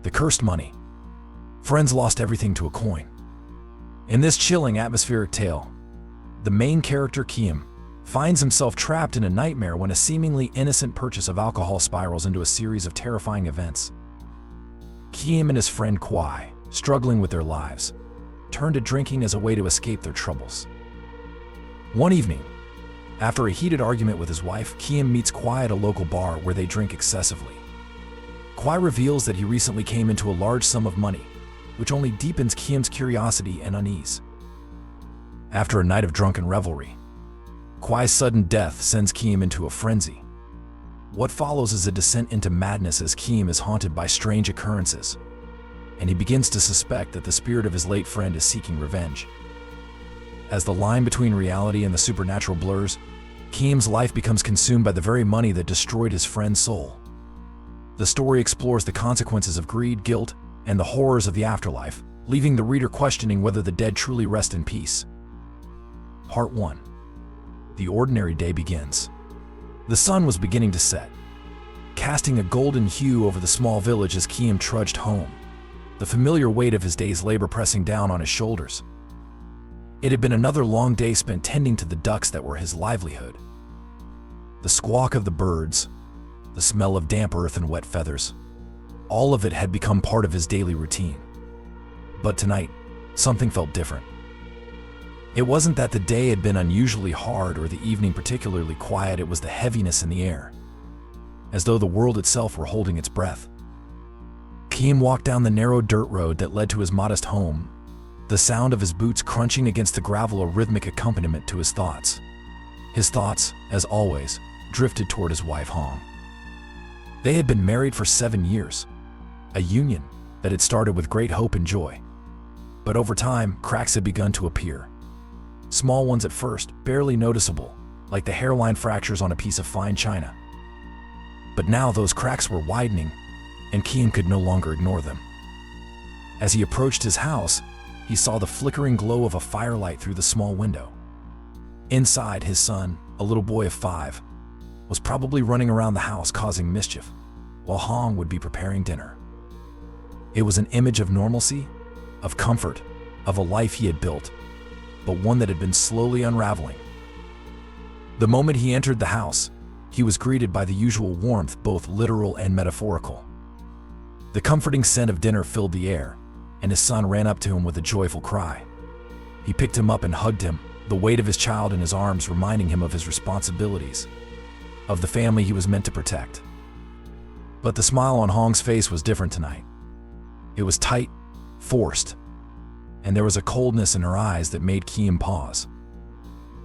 The cursed money. Friends lost everything to a coin. In this chilling atmospheric tale, the main character, Kiem, finds himself trapped in a nightmare when a seemingly innocent purchase of alcohol spirals into a series of terrifying events. Kiem and his friend Kwai, struggling with their lives, turn to drinking as a way to escape their troubles. One evening, after a heated argument with his wife, Kiem meets Kwai at a local bar where they drink excessively. Kwai reveals that he recently came into a large sum of money, which only deepens Kiem's curiosity and unease. After a night of drunken revelry, Kwai's sudden death sends Kiem into a frenzy. What follows is a descent into madness as Kiem is haunted by strange occurrences, and he begins to suspect that the spirit of his late friend is seeking revenge. As the line between reality and the supernatural blurs, Kiem's life becomes consumed by the very money that destroyed his friend's soul. The story explores the consequences of greed, guilt, and the horrors of the afterlife, leaving the reader questioning whether the dead truly rest in peace. Part 1. The ordinary day begins. The sun was beginning to set, casting a golden hue over the small village as Kiem trudged home, the familiar weight of his day's labor pressing down on his shoulders. It had been another long day spent tending to the ducks that were his livelihood. The squawk of the birds, the smell of damp earth and wet feathers, all of it had become part of his daily routine. But tonight, something felt different. It wasn't that the day had been unusually hard or the evening particularly quiet, it was the heaviness in the air, as though the world itself were holding its breath. Kiem walked down the narrow dirt road that led to his modest home, the sound of his boots crunching against the gravel a rhythmic accompaniment to his thoughts. His thoughts, as always, drifted toward his wife Hong. They had been married for 7 years, a union that had started with great hope and joy. But over time, cracks had begun to appear. Small ones at first, barely noticeable, like the hairline fractures on a piece of fine china. But now those cracks were widening, and Kiem could no longer ignore them. As he approached his house, he saw the flickering glow of a firelight through the small window. Inside, his son, a little boy of 5, was probably running around the house causing mischief, while Hong would be preparing dinner. It was an image of normalcy, of comfort, of a life he had built, but one that had been slowly unraveling. The moment he entered the house, he was greeted by the usual warmth, both literal and metaphorical. The comforting scent of dinner filled the air, and his son ran up to him with a joyful cry. He picked him up and hugged him, the weight of his child in his arms reminding him of his responsibilities, of the family he was meant to protect. But the smile on Hong's face was different tonight. It was tight, forced, and there was a coldness in her eyes that made Kiem pause.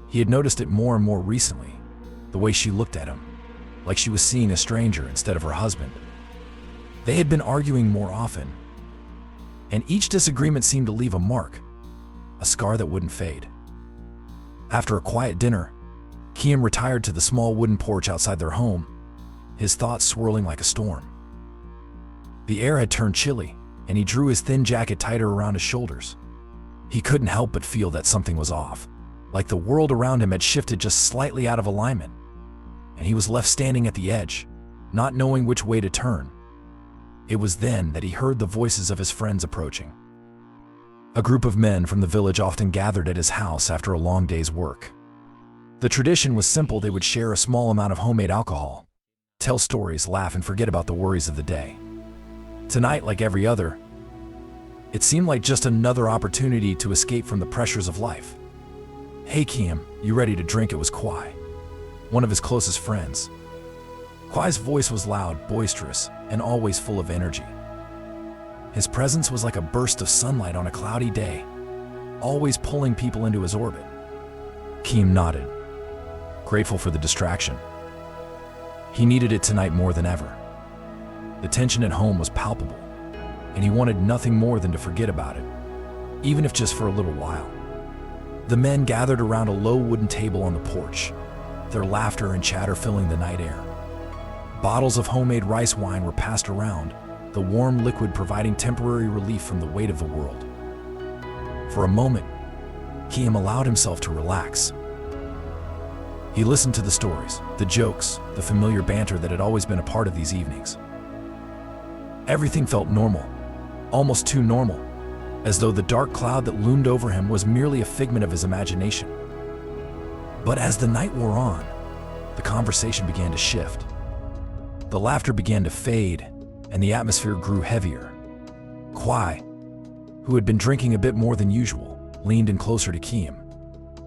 He had noticed it more and more recently, the way she looked at him, like she was seeing a stranger instead of her husband. They had been arguing more often, and each disagreement seemed to leave a mark, a scar that wouldn't fade. After a quiet dinner, Kiem retired to the small wooden porch outside their home, his thoughts swirling like a storm. The air had turned chilly, and he drew his thin jacket tighter around his shoulders. He couldn't help but feel that something was off, like the world around him had shifted just slightly out of alignment, and he was left standing at the edge, not knowing which way to turn. It was then that he heard the voices of his friends approaching. A group of men from the village often gathered at his house after a long day's work. The tradition was simple: they would share a small amount of homemade alcohol, tell stories, laugh, and forget about the worries of the day. Tonight, like every other, it seemed like just another opportunity to escape from the pressures of life. "Hey Kiem, you ready to drink?" It was Kwai, one of his closest friends. Kwai's voice was loud, boisterous, and always full of energy. His presence was like a burst of sunlight on a cloudy day, always pulling people into his orbit. Kiem nodded, grateful for the distraction. He needed it tonight more than ever. The tension at home was palpable, and he wanted nothing more than to forget about it, even if just for a little while. The men gathered around a low wooden table on the porch, their laughter and chatter filling the night air. Bottles of homemade rice wine were passed around, the warm liquid providing temporary relief from the weight of the world. For a moment, Kiem allowed himself to relax. He listened to the stories, the jokes, the familiar banter that had always been a part of these evenings. Everything felt normal, almost too normal, as though the dark cloud that loomed over him was merely a figment of his imagination. But as the night wore on, the conversation began to shift. The laughter began to fade, and the atmosphere grew heavier. Kwai, who had been drinking a bit more than usual, leaned in closer to Keem.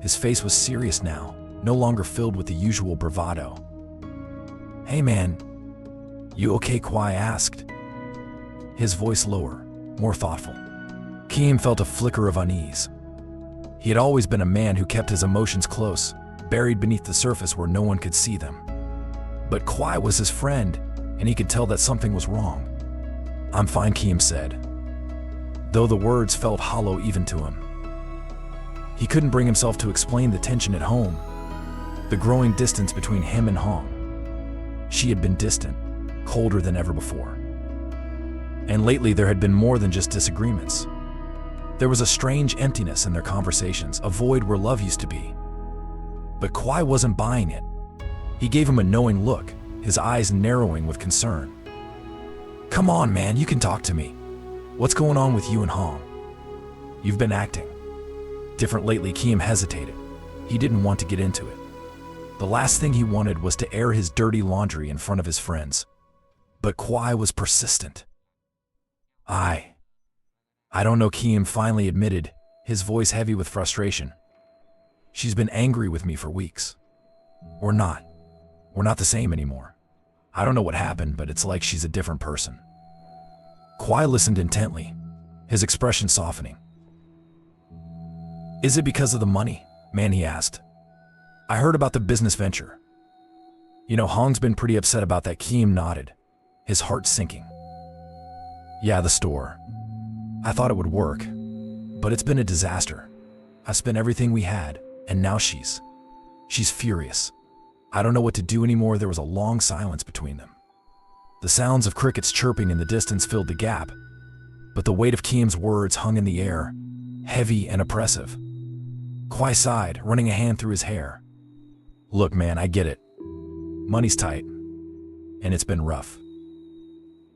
His face was serious now, no longer filled with the usual bravado. "Hey man, you okay?" Kwai asked, his voice lower, more thoughtful. Keem felt a flicker of unease. He had always been a man who kept his emotions close, buried beneath the surface where no one could see them. But Kwai was his friend, and he could tell that something was wrong. "I'm fine," Keem said, though the words felt hollow even to him. He couldn't bring himself to explain the tension at home, the growing distance between him and Hong. She had been distant, colder than ever before. And lately there had been more than just disagreements. There was a strange emptiness in their conversations, a void where love used to be. But Kwai wasn't buying it. He gave him a knowing look, his eyes narrowing with concern. "Come on, man, you can talk to me. What's going on with you and Hong? You've been acting different lately." Keem hesitated. He didn't want to get into it. The last thing he wanted was to air his dirty laundry in front of his friends. But Kwai was persistent. I don't know," Keem finally admitted, his voice heavy with frustration. "She's been angry with me for weeks. We're not the same anymore. I don't know what happened, but it's like she's a different person." Kwai listened intently, his expression softening. "Is it because of the money, man?" he asked. "I heard about the business venture. You know, Hong's been pretty upset about that." Keem nodded, his heart sinking. "Yeah, the store. I thought it would work, but it's been a disaster. I spent everything we had, and now she's furious. I don't know what to do anymore." There was a long silence between them. The sounds of crickets chirping in the distance filled the gap, but the weight of Keem's words hung in the air, heavy and oppressive. Kwai sighed, running a hand through his hair. "Look, man, I get it. Money's tight, and it's been rough.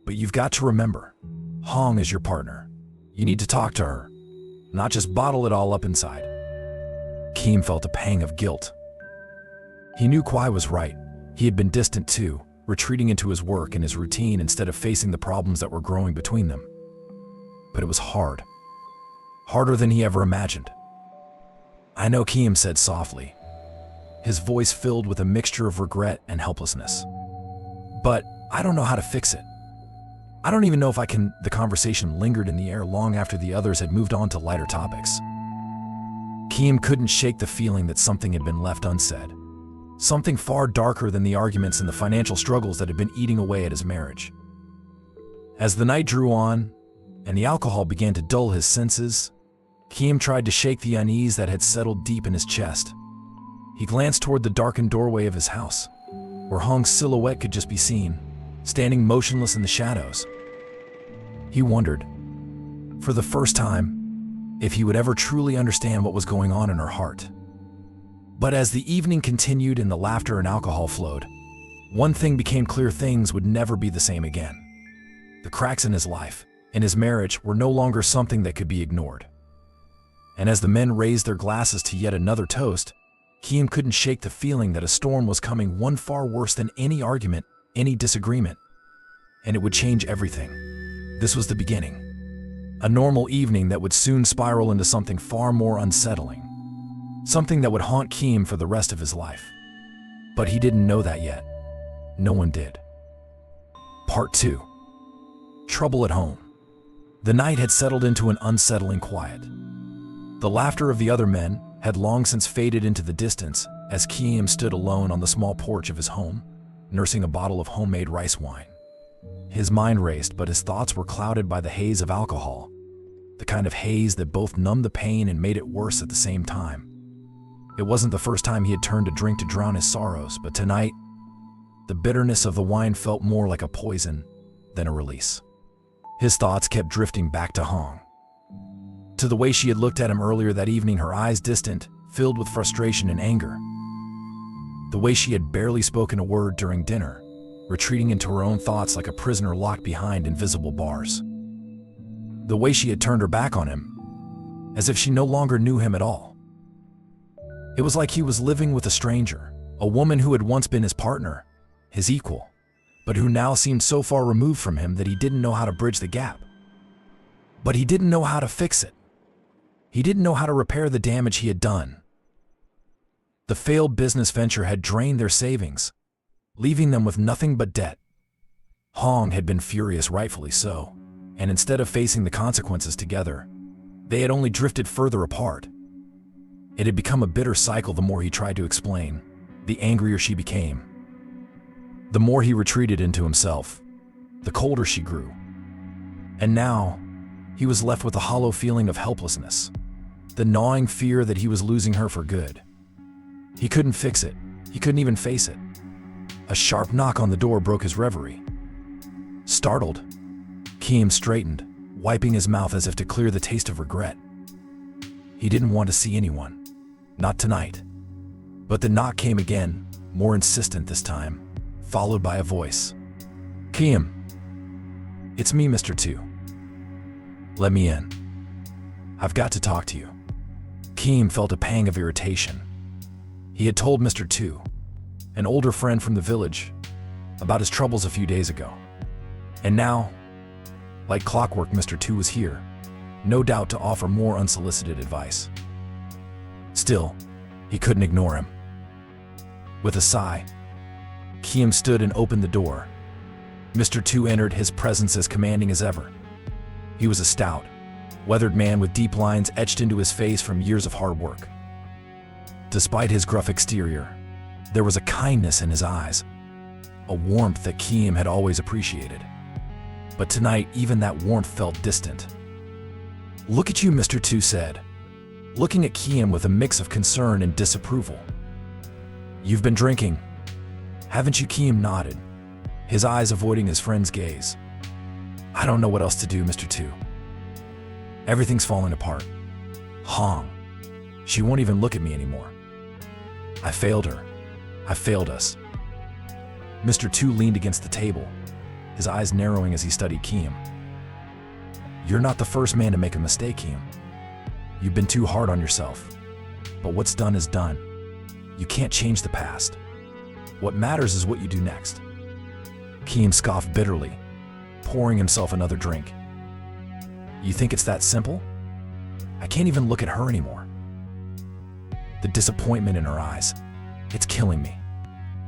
But you've got to remember, Hong is your partner. You need to talk to her, not just bottle it all up inside." Keem felt a pang of guilt. He knew Kwai was right. He had been distant too, retreating into his work and his routine instead of facing the problems that were growing between them. But it was hard. Harder than he ever imagined. "I know," Keem said softly, his voice filled with a mixture of regret and helplessness. "But I don't know how to fix it. I don't even know if I can." The conversation lingered in the air long after the others had moved on to lighter topics. Keem couldn't shake the feeling that something had been left unsaid. Something far darker than the arguments and the financial struggles that had been eating away at his marriage. As the night drew on, and the alcohol began to dull his senses, Keem tried to shake the unease that had settled deep in his chest. He glanced toward the darkened doorway of his house, where Hong's silhouette could just be seen, standing motionless in the shadows. He wondered, for the first time, if he would ever truly understand what was going on in her heart. But as the evening continued and the laughter and alcohol flowed, one thing became clear: things would never be the same again. The cracks in his life, in his marriage, were no longer something that could be ignored. And as the men raised their glasses to yet another toast, Keem couldn't shake the feeling that a storm was coming, one far worse than any argument, any disagreement. And it would change everything. This was the beginning. A normal evening that would soon spiral into something far more unsettling. Something that would haunt Keem for the rest of his life. But he didn't know that yet. No one did. Part 2. Trouble at home. The night had settled into an unsettling quiet. The laughter of the other men had long since faded into the distance as Keem stood alone on the small porch of his home, nursing a bottle of homemade rice wine. His mind raced, but his thoughts were clouded by the haze of alcohol, the kind of haze that both numbed the pain and made it worse at the same time. It wasn't the first time he had turned to drink to drown his sorrows, but tonight, the bitterness of the wine felt more like a poison than a release. His thoughts kept drifting back to Hong, to the way she had looked at him earlier that evening, her eyes distant, filled with frustration and anger. The way she had barely spoken a word during dinner, retreating into her own thoughts like a prisoner locked behind invisible bars. The way she had turned her back on him, as if she no longer knew him at all. It was like he was living with a stranger, a woman who had once been his partner, his equal, but who now seemed so far removed from him that he didn't know how to bridge the gap. But he didn't know how to fix it. He didn't know how to repair the damage he had done. The failed business venture had drained their savings, leaving them with nothing but debt. Hong had been furious, rightfully so, and instead of facing the consequences together, they had only drifted further apart. It had become a bitter cycle. The more he tried to explain, the angrier she became. The more he retreated into himself, the colder she grew. And now, he was left with a hollow feeling of helplessness, the gnawing fear that he was losing her for good. He couldn't fix it. He couldn't even face it. A sharp knock on the door broke his reverie. Startled, Keem straightened, wiping his mouth as if to clear the taste of regret. He didn't want to see anyone. Not tonight. But the knock came again, more insistent this time, followed by a voice. Keem. It's me, Mr. 2. Let me in. I've got to talk to you. Keem felt a pang of irritation. He had told Mr. 2, an older friend from the village, about his troubles a few days ago. And now, like clockwork, Mr. 2 was here, no doubt to offer more unsolicited advice. Still, he couldn't ignore him. With a sigh, Keem stood and opened the door. Mr. 2 entered, his presence as commanding as ever. He was a stout, weathered man with deep lines etched into his face from years of hard work. Despite his gruff exterior, there was a kindness in his eyes, a warmth that Keem had always appreciated. But tonight, even that warmth felt distant. Look at you, Mr. 2 said, looking at Keem with a mix of concern and disapproval. You've been drinking, haven't you? Keem nodded, his eyes avoiding his friend's gaze. I don't know what else to do, Mr. 2. Everything's falling apart. Hong. She won't even look at me anymore. I failed her. I failed us. Mr. 2 leaned against the table, his eyes narrowing as he studied Keem. You're not the first man to make a mistake, Keem. You've been too hard on yourself. But what's done is done. You can't change the past. What matters is what you do next. Keem scoffed bitterly, pouring himself another drink. You think it's that simple? I can't even look at her anymore. The disappointment in her eyes, it's killing me.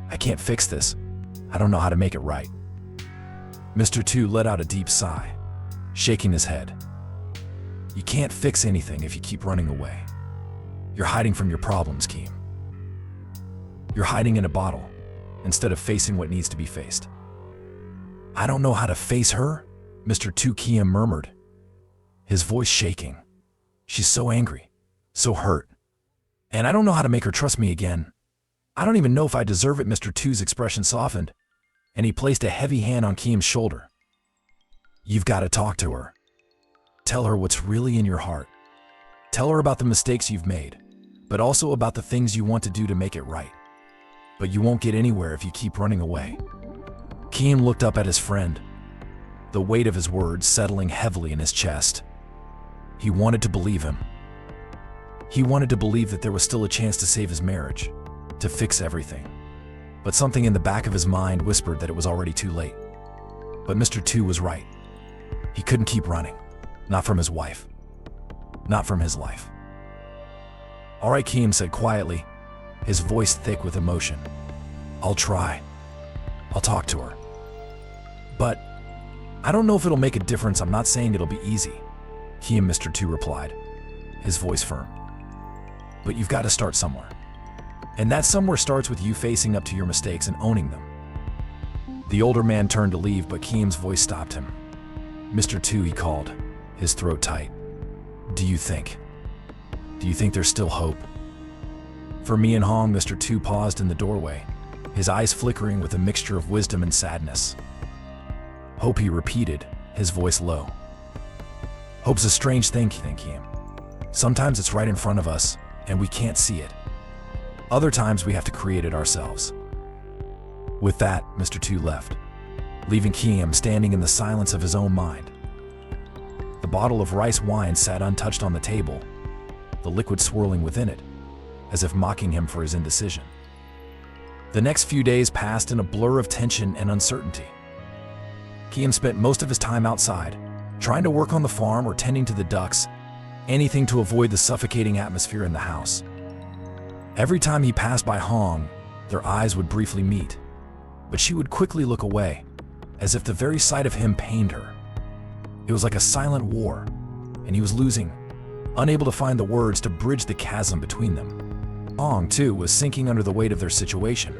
I can't fix this. I don't know how to make it right. Mr. 2 let out a deep sigh, shaking his head. You can't fix anything if you keep running away. You're hiding from your problems, Keem. You're hiding in a bottle, instead of facing what needs to be faced. I don't know how to face her, Mr. 2 Keem murmured, his voice shaking. She's so angry, so hurt. And I don't know how to make her trust me again. I don't even know if I deserve it. Mr. 2's expression softened, and he placed a heavy hand on Keem's shoulder. You've got to talk to her. Tell her what's really in your heart. Tell her about the mistakes you've made, but also about the things you want to do to make it right. But you won't get anywhere if you keep running away. Keem looked up at his friend, the weight of his words settling heavily in his chest. He wanted to believe him. He wanted to believe that there was still a chance to save his marriage, to fix everything. But something in the back of his mind whispered that it was already too late. But Mr. 2 was right. He couldn't keep running. Not from his wife. Not from his life. All right, Keem said quietly, his voice thick with emotion. I'll try. I'll talk to her. But I don't know if it'll make a difference. I'm not saying it'll be easy, Keem, Mr. 2 replied, his voice firm. But you've got to start somewhere. And that somewhere starts with you facing up to your mistakes and owning them. The older man turned to leave, but Keem's voice stopped him. Mr. 2, he called, his throat tight. Do you think there's still hope? For me and Hong, Mr. 2 paused in the doorway, his eyes flickering with a mixture of wisdom and sadness. Hope, he repeated, his voice low. Hope's a strange thing, Keem. Sometimes it's right in front of us, and we can't see it. Other times we have to create it ourselves. With that, Mr. Two left, leaving Kiem standing in the silence of his own mind. The bottle of rice wine sat untouched on the table, the liquid swirling within it, as if mocking him for his indecision. The next few days passed in a blur of tension and uncertainty. Kiem spent most of his time outside, trying to work on the farm or tending to the ducks, anything to avoid the suffocating atmosphere in the house. Every time he passed by Hong, their eyes would briefly meet, but she would quickly look away, as if the very sight of him pained her. It was like a silent war, and he was losing, unable to find the words to bridge the chasm between them. Hong, too, was sinking under the weight of their situation.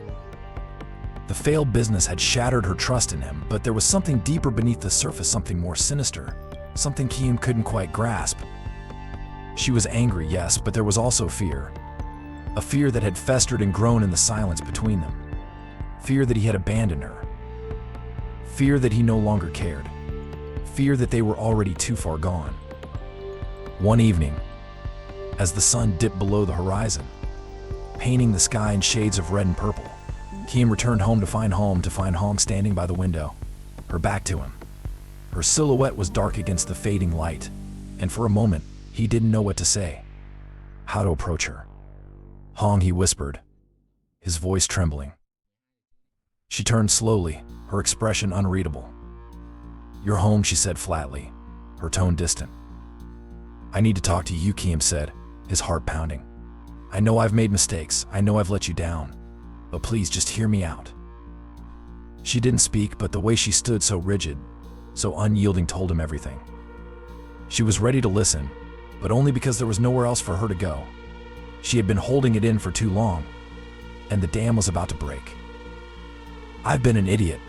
The failed business had shattered her trust in him, but there was something deeper beneath the surface, something more sinister, something Kiem couldn't quite grasp. She was angry, yes, but there was also fear. A fear that had festered and grown in the silence between them. Fear that he had abandoned her. Fear that he no longer cared. Fear that they were already too far gone. One evening, as the sun dipped below the horizon, painting the sky in shades of red and purple, Kiem returned home to find Hong standing by the window, her back to him. Her silhouette was dark against the fading light, and for a moment, he didn't know what to say, how to approach her. Hong, he whispered, his voice trembling. She turned slowly, her expression unreadable. "You're home," she said flatly, her tone distant. "I need to talk to you," Kiem said, his heart pounding. "I know I've made mistakes, I know I've let you down, but please just hear me out." She didn't speak, but the way she stood so rigid, so unyielding told him everything. She was ready to listen, but only because there was nowhere else for her to go. She had been holding it in for too long, and the dam was about to break. "I've been an idiot,"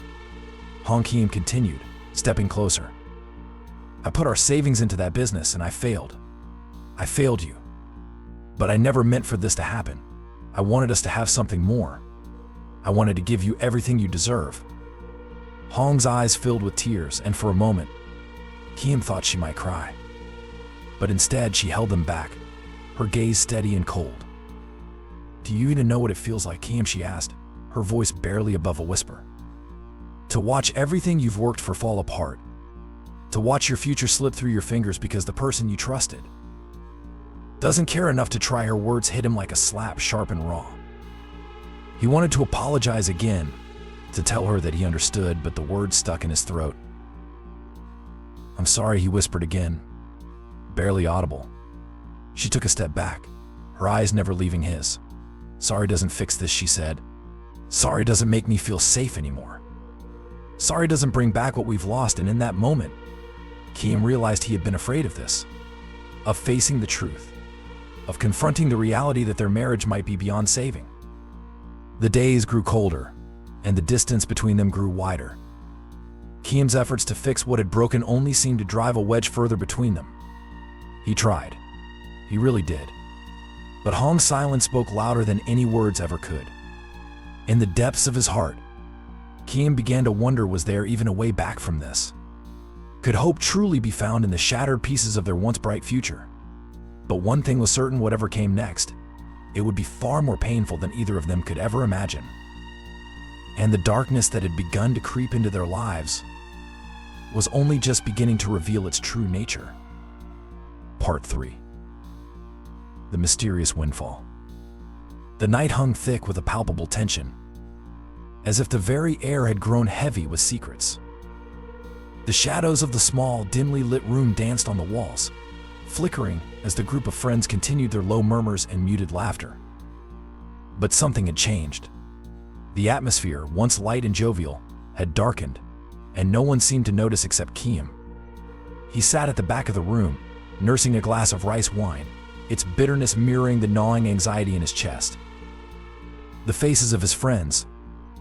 Hong Kiem continued, stepping closer. "I put our savings into that business and I failed. I failed you. But I never meant for this to happen. I wanted us to have something more. I wanted to give you everything you deserve." Hong's eyes filled with tears, and for a moment, Kiem thought she might cry. But instead, she held them back, her gaze steady and cold. "Do you even know what it feels like, Kiem?" she asked, her voice barely above a whisper. "To watch everything you've worked for fall apart. To watch your future slip through your fingers because the person you trusted doesn't care enough to try." Her words hit him like a slap, sharp and raw. He wanted to apologize again, to tell her that he understood, but the words stuck in his throat. "I'm sorry," he whispered again, barely audible. She took a step back, her eyes never leaving his. "Sorry doesn't fix this," she said. "Sorry doesn't make me feel safe anymore. Sorry doesn't bring back what we've lost." And in that moment, Kiem realized he had been afraid of this, of facing the truth, of confronting the reality that their marriage might be beyond saving. The days grew colder, and the distance between them grew wider. Kiem's efforts to fix what had broken only seemed to drive a wedge further between them. He tried. He really did. But Hong's silence spoke louder than any words ever could. In the depths of his heart, Kiem began to wonder, was there even a way back from this? Could hope truly be found in the shattered pieces of their once bright future? But one thing was certain: whatever came next, it would be far more painful than either of them could ever imagine. And the darkness that had begun to creep into their lives was only just beginning to reveal its true nature. Part 3. The mysterious windfall. The night hung thick with a palpable tension, as if the very air had grown heavy with secrets. The shadows of the small, dimly lit room danced on the walls, flickering as the group of friends continued their low murmurs and muted laughter. But something had changed. The atmosphere, once light and jovial, had darkened, and no one seemed to notice except Kiem. He sat at the back of the room, nursing a glass of rice wine, its bitterness mirroring the gnawing anxiety in his chest. The faces of his friends,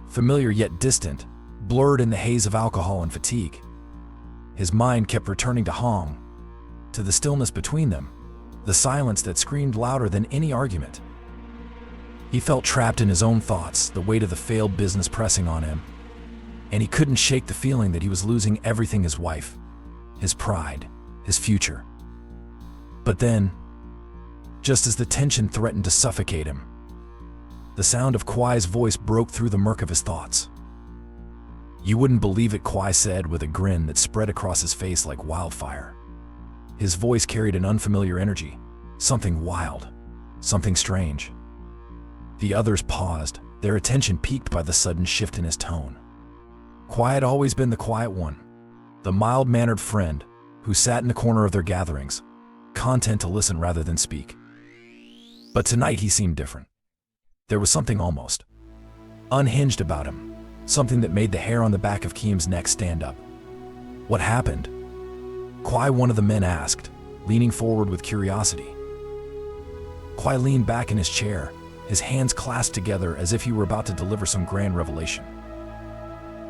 familiar yet distant, blurred in the haze of alcohol and fatigue. His mind kept returning to Hong, to the stillness between them, the silence that screamed louder than any argument. He felt trapped in his own thoughts, the weight of the failed business pressing on him, and he couldn't shake the feeling that he was losing everything: his wife, his pride, his future. But then, just as the tension threatened to suffocate him, the sound of Kwai's voice broke through the murk of his thoughts. You wouldn't believe it, Kwai said with a grin that spread across his face like wildfire. His voice carried an unfamiliar energy, something wild, something strange. The others paused, their attention piqued by the sudden shift in his tone. Kwai had always been the quiet one, the mild-mannered friend who sat in the corner of their gatherings, content to listen rather than speak. But tonight he seemed different. There was something almost unhinged about him, something that made the hair on the back of Kiam's neck stand up. What happened? Kwai, one of the men asked, leaning forward with curiosity. Kwai leaned back in his chair, his hands clasped together as if he were about to deliver some grand revelation.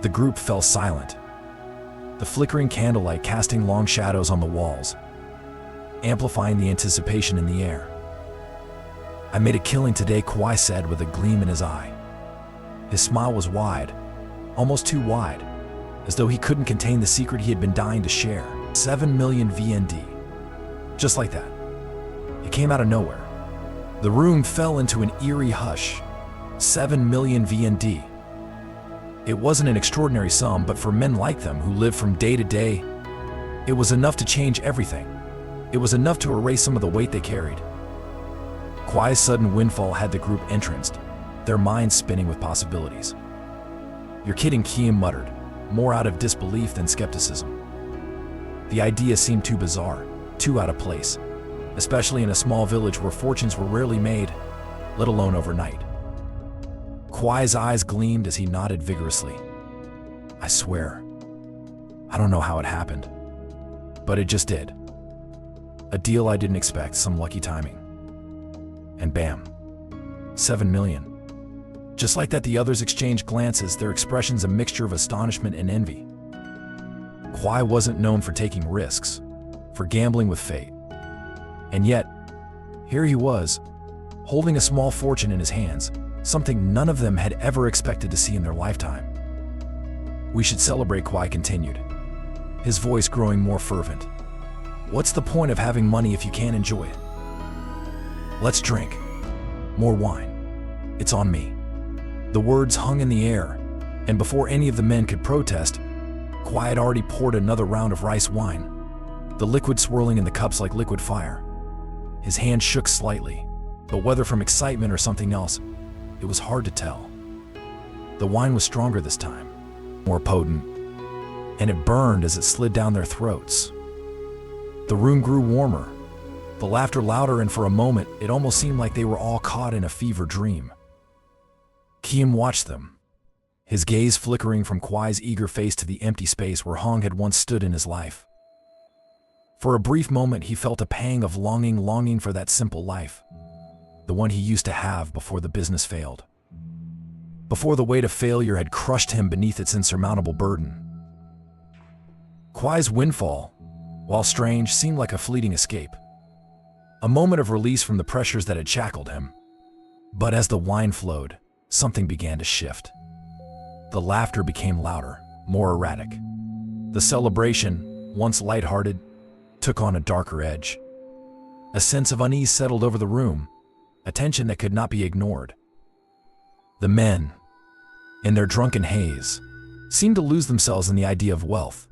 The group fell silent, the flickering candlelight casting long shadows on the walls, amplifying the anticipation in the air. I made a killing today, Kwai said with a gleam in his eye. His smile was wide, almost too wide, as though he couldn't contain the secret he had been dying to share. 7 million VND. Just like that. It came out of nowhere. The room fell into an eerie hush. 7 million VND. It wasn't an extraordinary sum, but for men like them who live from day to day, it was enough to change everything. It was enough to erase some of the weight they carried. Kwai's sudden windfall had the group entranced, their minds spinning with possibilities. You're kidding, Kiam muttered, more out of disbelief than skepticism. The idea seemed too bizarre, too out of place, especially in a small village where fortunes were rarely made, let alone overnight. Kwai's eyes gleamed as he nodded vigorously. I swear, I don't know how it happened, but it just did. A deal I didn't expect, some lucky timing. And bam, 7 million. Just like that, the others exchanged glances, their expressions a mixture of astonishment and envy. Kwai wasn't known for taking risks, for gambling with fate. And yet, here he was, holding a small fortune in his hands, something none of them had ever expected to see in their lifetime. We should celebrate, Kwai continued, his voice growing more fervent. What's the point of having money if you can't enjoy it? Let's drink. More wine. It's on me. The words hung in the air, and before any of the men could protest, Kwai had already poured another round of rice wine, the liquid swirling in the cups like liquid fire. His hand shook slightly, but whether from excitement or something else, it was hard to tell. The wine was stronger this time, more potent, and it burned as it slid down their throats. The room grew warmer, the laughter louder, and for a moment, it almost seemed like they were all caught in a fever dream. Kiam watched them, his gaze flickering from Kwai's eager face to the empty space where Hong had once stood in his life. For a brief moment, he felt a pang of longing for that simple life, the one he used to have before the business failed, before the weight of failure had crushed him beneath its insurmountable burden. Kwai's windfall, while strange, seemed like a fleeting escape, a moment of release from the pressures that had shackled him. But as the wine flowed, something began to shift. The laughter became louder, more erratic. The celebration, once lighthearted, took on a darker edge. A sense of unease settled over the room, a tension that could not be ignored. The men, in their drunken haze, seemed to lose themselves in the idea of wealth,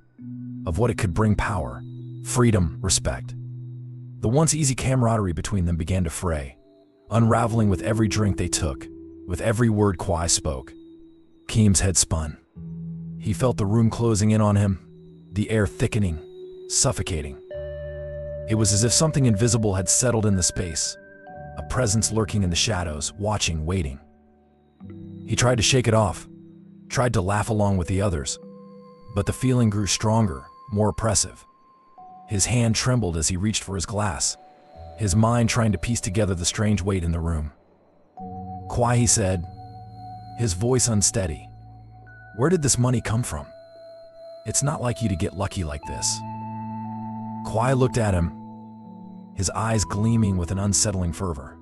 of what it could bring: power, freedom, respect. The once easy camaraderie between them began to fray, unraveling with every drink they took, with every word Kwai spoke. Kiam's head spun. He felt the room closing in on him, the air thickening, suffocating. It was as if something invisible had settled in the space, a presence lurking in the shadows, watching, waiting. He tried to shake it off, tried to laugh along with the others, but the feeling grew stronger, more oppressive. His hand trembled as he reached for his glass, his mind trying to piece together the strange weight in the room. Kwai, he said, his voice unsteady. Where did this money come from? It's not like you to get lucky like this. Kwai looked at him, his eyes gleaming with an unsettling fervor.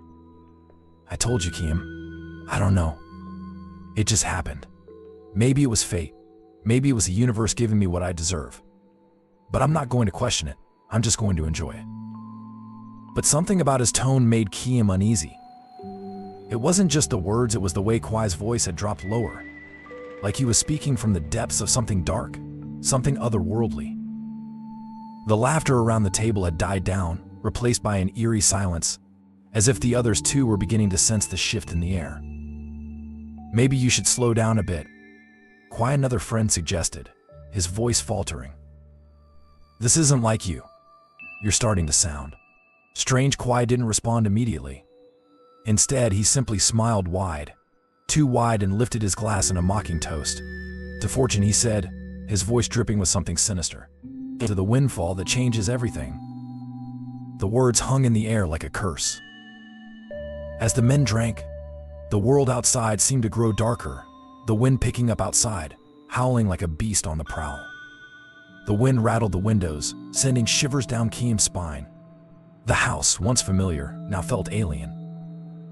I told you, Kiam. I don't know. It just happened. Maybe it was fate. Maybe it was the universe giving me what I deserve. But I'm not going to question it. I'm just going to enjoy it. But something about his tone made Kiam uneasy. It wasn't just the words, it was the way Kwai's voice had dropped lower. like he was speaking from the depths of something dark, something otherworldly. The laughter around the table had died down, replaced by an eerie silence, as if the others too were beginning to sense the shift in the air. "Maybe you should slow down a bit," Kwai, another friend, suggested, his voice faltering. "This isn't like you. You're starting to sound strange." Kwai didn't respond immediately. Instead, he simply smiled wide, too wide, and lifted his glass in a mocking toast. "To fortune," he said, his voice dripping with something sinister. "To the windfall that changes everything." The words hung in the air like a curse. As the men drank, the world outside seemed to grow darker, the wind picking up outside, howling like a beast on the prowl. The wind rattled the windows, sending shivers down Kiam's spine. The house, once familiar, now felt alien,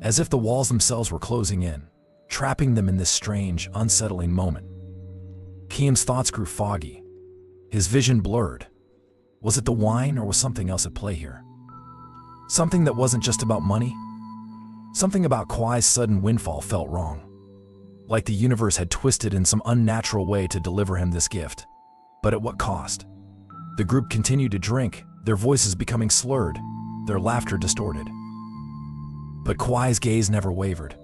as if the walls themselves were closing in, trapping them in this strange, unsettling moment. Kiam's thoughts grew foggy, his vision blurred. Was it the wine, or was something else at play here? Something that wasn't just about money? Something about Kwai's sudden windfall felt wrong, like the universe had twisted in some unnatural way to deliver him this gift. But at what cost? The group continued to drink, their voices becoming slurred, their laughter distorted. But Kwai's gaze never wavered.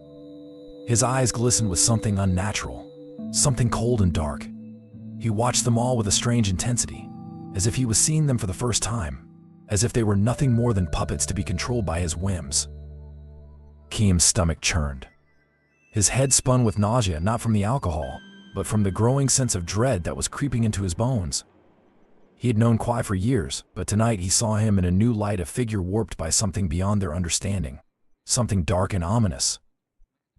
His eyes glistened with something unnatural, something cold and dark. He watched them all with a strange intensity, as if he was seeing them for the first time, as if they were nothing more than puppets to be controlled by his whims. Kiam's stomach churned. His head spun with nausea, not from the alcohol, but from the growing sense of dread that was creeping into his bones. He had known Kwai for years, but tonight he saw him in a new light, a figure warped by something beyond their understanding, something dark and ominous.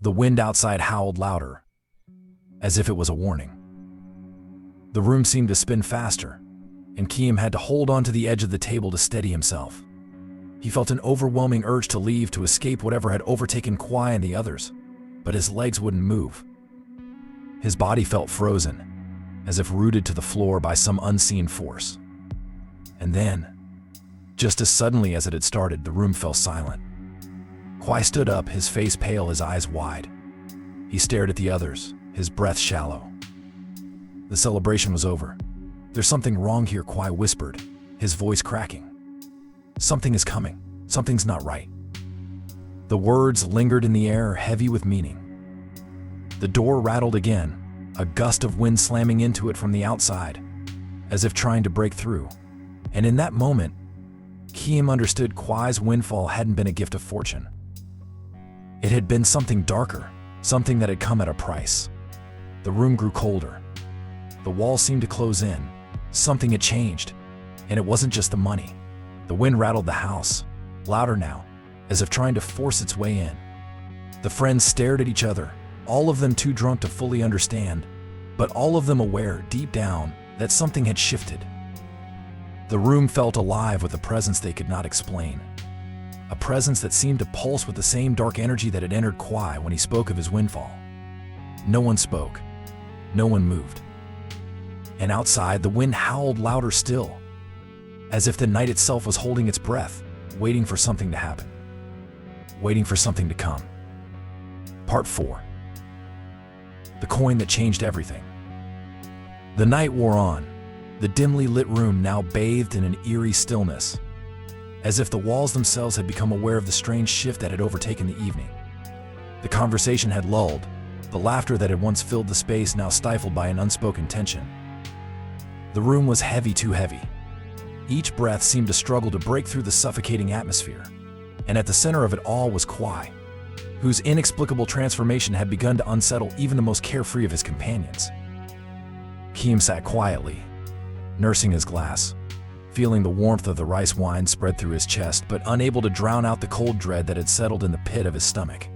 The wind outside howled louder, as if it was a warning. The room seemed to spin faster, and Kiam had to hold onto the edge of the table to steady himself. He felt an overwhelming urge to leave, to escape whatever had overtaken Kwai and the others, but his legs wouldn't move. His body felt frozen, as if rooted to the floor by some unseen force. And then, just as suddenly as it had started, the room fell silent. Kwai stood up, his face pale, his eyes wide. He stared at the others, his breath shallow. The celebration was over. "There's something wrong here," Kwai whispered, his voice cracking. "Something is coming. Something's not right." The words lingered in the air, heavy with meaning. The door rattled again, a gust of wind slamming into it from the outside, as if trying to break through. And in that moment, Kiam understood Kwai's windfall hadn't been a gift of fortune. It had been something darker, something that had come at a price. The room grew colder. The walls seemed to close in. Something had changed, and it wasn't just the money. The wind rattled the house, louder now, as if trying to force its way in. The friends stared at each other, all of them too drunk to fully understand, but all of them aware, deep down, that something had shifted. The room felt alive with a presence they could not explain. A presence that seemed to pulse with the same dark energy that had entered Kwai when he spoke of his windfall. No one spoke. No one moved. And outside, the wind howled louder still, as if the night itself was holding its breath, waiting for something to happen. Waiting for something to come. Part 4. The coin that changed everything. The night wore on, the dimly lit room now bathed in an eerie stillness, as if the walls themselves had become aware of the strange shift that had overtaken the evening. The conversation had lulled, the laughter that had once filled the space now stifled by an unspoken tension. The room was heavy, too heavy. Each breath seemed to struggle to break through the suffocating atmosphere, and at the center of it all was Kwai, whose inexplicable transformation had begun to unsettle even the most carefree of his companions. Kiam sat quietly, nursing his glass, feeling the warmth of the rice wine spread through his chest, but unable to drown out the cold dread that had settled in the pit of his stomach.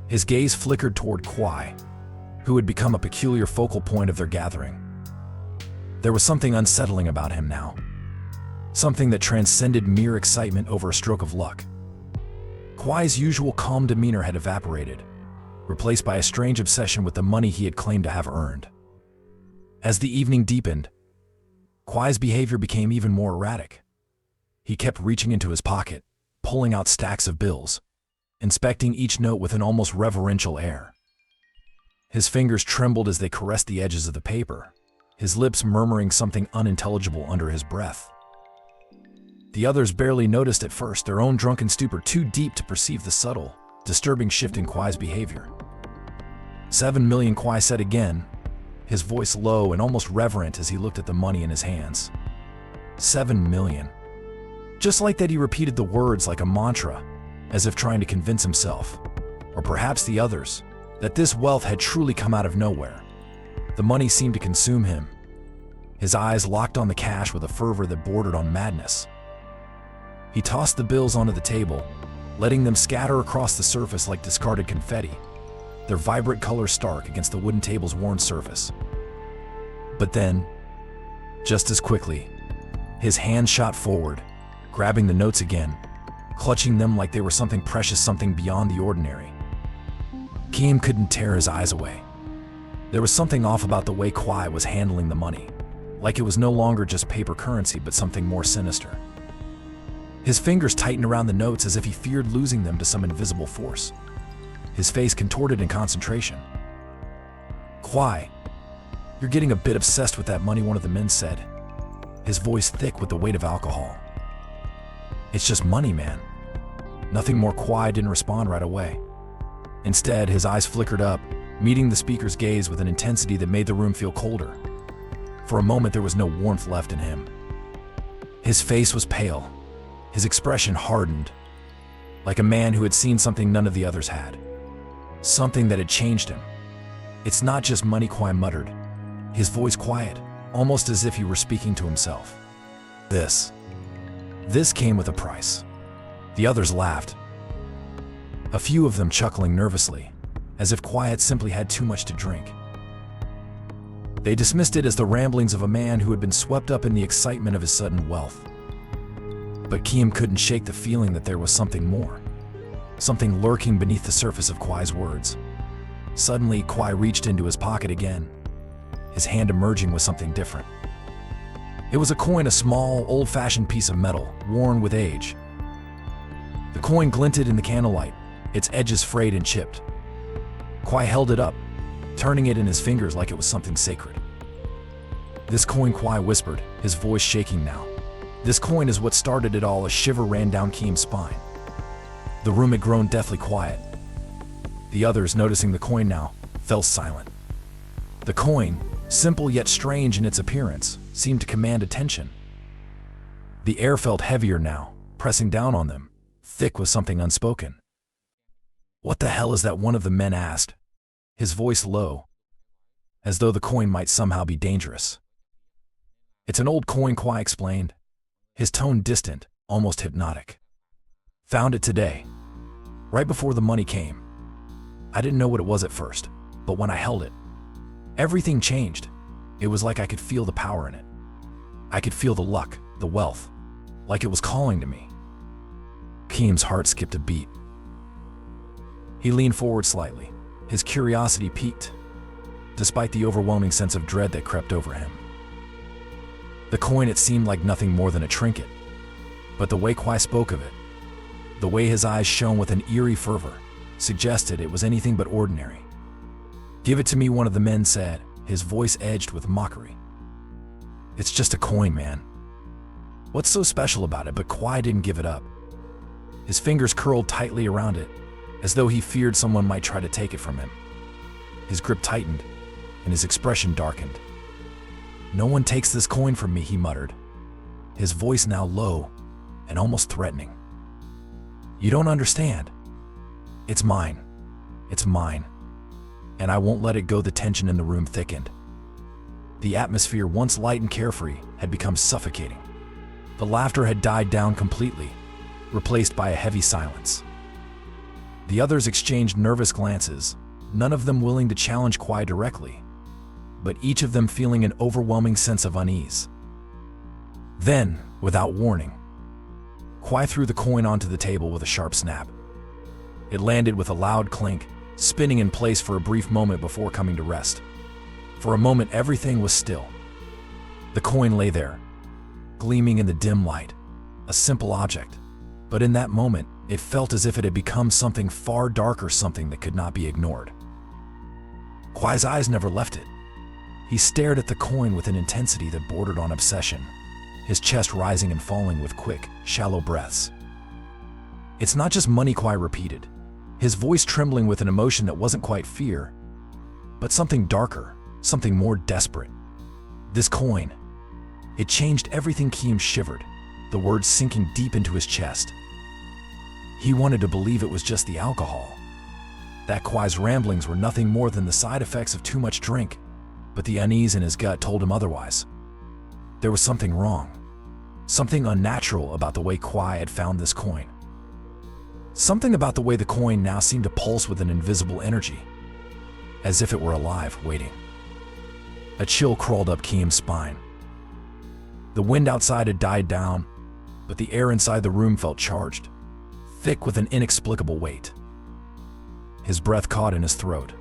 His gaze flickered toward Kwai, who had become a peculiar focal point of their gathering. There was something unsettling about him now, something that transcended mere excitement over a stroke of luck. Kwai's usual calm demeanor had evaporated, replaced by a strange obsession with the money he had claimed to have earned. As the evening deepened, Kwai's behavior became even more erratic. He kept reaching into his pocket, pulling out stacks of bills, inspecting each note with an almost reverential air. His fingers trembled as they caressed the edges of the paper, his lips murmuring something unintelligible under his breath. The others barely noticed at first, their own drunken stupor too deep to perceive the subtle, disturbing shift in Kwai's behavior. 7 million, Kwai said again, his voice low and almost reverent as he looked at the money in his hands. 7 million. Just like that, he repeated the words like a mantra, as if trying to convince himself, or perhaps the others, that this wealth had truly come out of nowhere. The money seemed to consume him. His eyes locked on the cash with a fervor that bordered on madness. He tossed the bills onto the table, letting them scatter across the surface like discarded confetti, their vibrant colors stark against the wooden table's worn surface. But then, just as quickly, his hand shot forward, grabbing the notes again, clutching them like they were something precious, something beyond the ordinary. Kim couldn't tear his eyes away. There was something off about the way Kwai was handling the money, like it was no longer just paper currency but something more sinister. His fingers tightened around the notes as if he feared losing them to some invisible force. His face contorted in concentration. "Kwai, you're getting a bit obsessed with that money," one of the men said, his voice thick with the weight of alcohol. "It's just money, man." Nothing more. Kwai didn't respond right away. Instead, his eyes flickered up, meeting the speaker's gaze with an intensity that made the room feel colder. For a moment, there was no warmth left in him. His face was pale, his expression hardened, like a man who had seen something none of the others had. Something that had changed him. "It's not just money," Kwai muttered, his voice quiet, almost as if he were speaking to himself. This came with a price." The others laughed, a few of them chuckling nervously, as if Kwai had simply had too much to drink. They dismissed it as the ramblings of a man who had been swept up in the excitement of his sudden wealth. But Kim couldn't shake the feeling that there was something more, something lurking beneath the surface of Kwai's words. Suddenly, Kwai reached into his pocket again, his hand emerging with something different. It was a coin, a small, old-fashioned piece of metal, worn with age. The coin glinted in the candlelight, its edges frayed and chipped. Kwai held it up, turning it in his fingers like it was something sacred. "This coin," Kwai whispered, his voice shaking now. "This coin is what started it all." A shiver ran down Kim's spine. The room had grown deathly quiet. The others, noticing the coin now, fell silent. The coin, simple yet strange in its appearance, seemed to command attention. The air felt heavier now, pressing down on them, thick with something unspoken. "What the hell is that?" one of the men asked, his voice low, as though the coin might somehow be dangerous. "It's an old coin," Kwai explained, his tone distant, almost hypnotic. "Found it today, right before the money came. I didn't know what it was at first, but when I held it, everything changed. It was like I could feel the power in it. I could feel the luck, the wealth, like it was calling to me." Kim's heart skipped a beat. He leaned forward slightly, his curiosity piqued, despite the overwhelming sense of dread that crept over him. The coin, it seemed like nothing more than a trinket, but the way Kwai spoke of it, the way his eyes shone with an eerie fervor, suggested it was anything but ordinary. "Give it to me," one of the men said, his voice edged with mockery. "It's just a coin, man. What's so special about it?" But Kwai didn't give it up. His fingers curled tightly around it, as though he feared someone might try to take it from him. His grip tightened, and his expression darkened. "No one takes this coin from me," he muttered, his voice now low and almost threatening. "You don't understand. It's mine. It's mine. And I won't let it go." The tension in the room thickened. The atmosphere, once light and carefree, had become suffocating. The laughter had died down completely, replaced by a heavy silence. The others exchanged nervous glances, none of them willing to challenge Kwai directly, but each of them feeling an overwhelming sense of unease. Then, without warning, Kwai threw the coin onto the table with a sharp snap. It landed with a loud clink, spinning in place for a brief moment before coming to rest. For a moment, everything was still. The coin lay there, gleaming in the dim light, a simple object. But in that moment, it felt as if it had become something far darker, something that could not be ignored. Kwai's eyes never left it. He stared at the coin with an intensity that bordered on obsession, his chest rising and falling with quick, shallow breaths. "It's not just money," Kwai repeated, his voice trembling with an emotion that wasn't quite fear, but something darker, something more desperate. This coin. It changed everything. Keem shivered, the words sinking deep into his chest. He wanted to believe it was just the alcohol, that Kwai's ramblings were nothing more than the side effects of too much drink, but the unease in his gut told him otherwise. There was something wrong, something unnatural about the way Kwai had found this coin. Something about the way the coin now seemed to pulse with an invisible energy, as if it were alive, waiting. A chill crawled up Keem's spine. The wind outside had died down, but the air inside the room felt charged, thick with an inexplicable weight. His breath caught in his throat.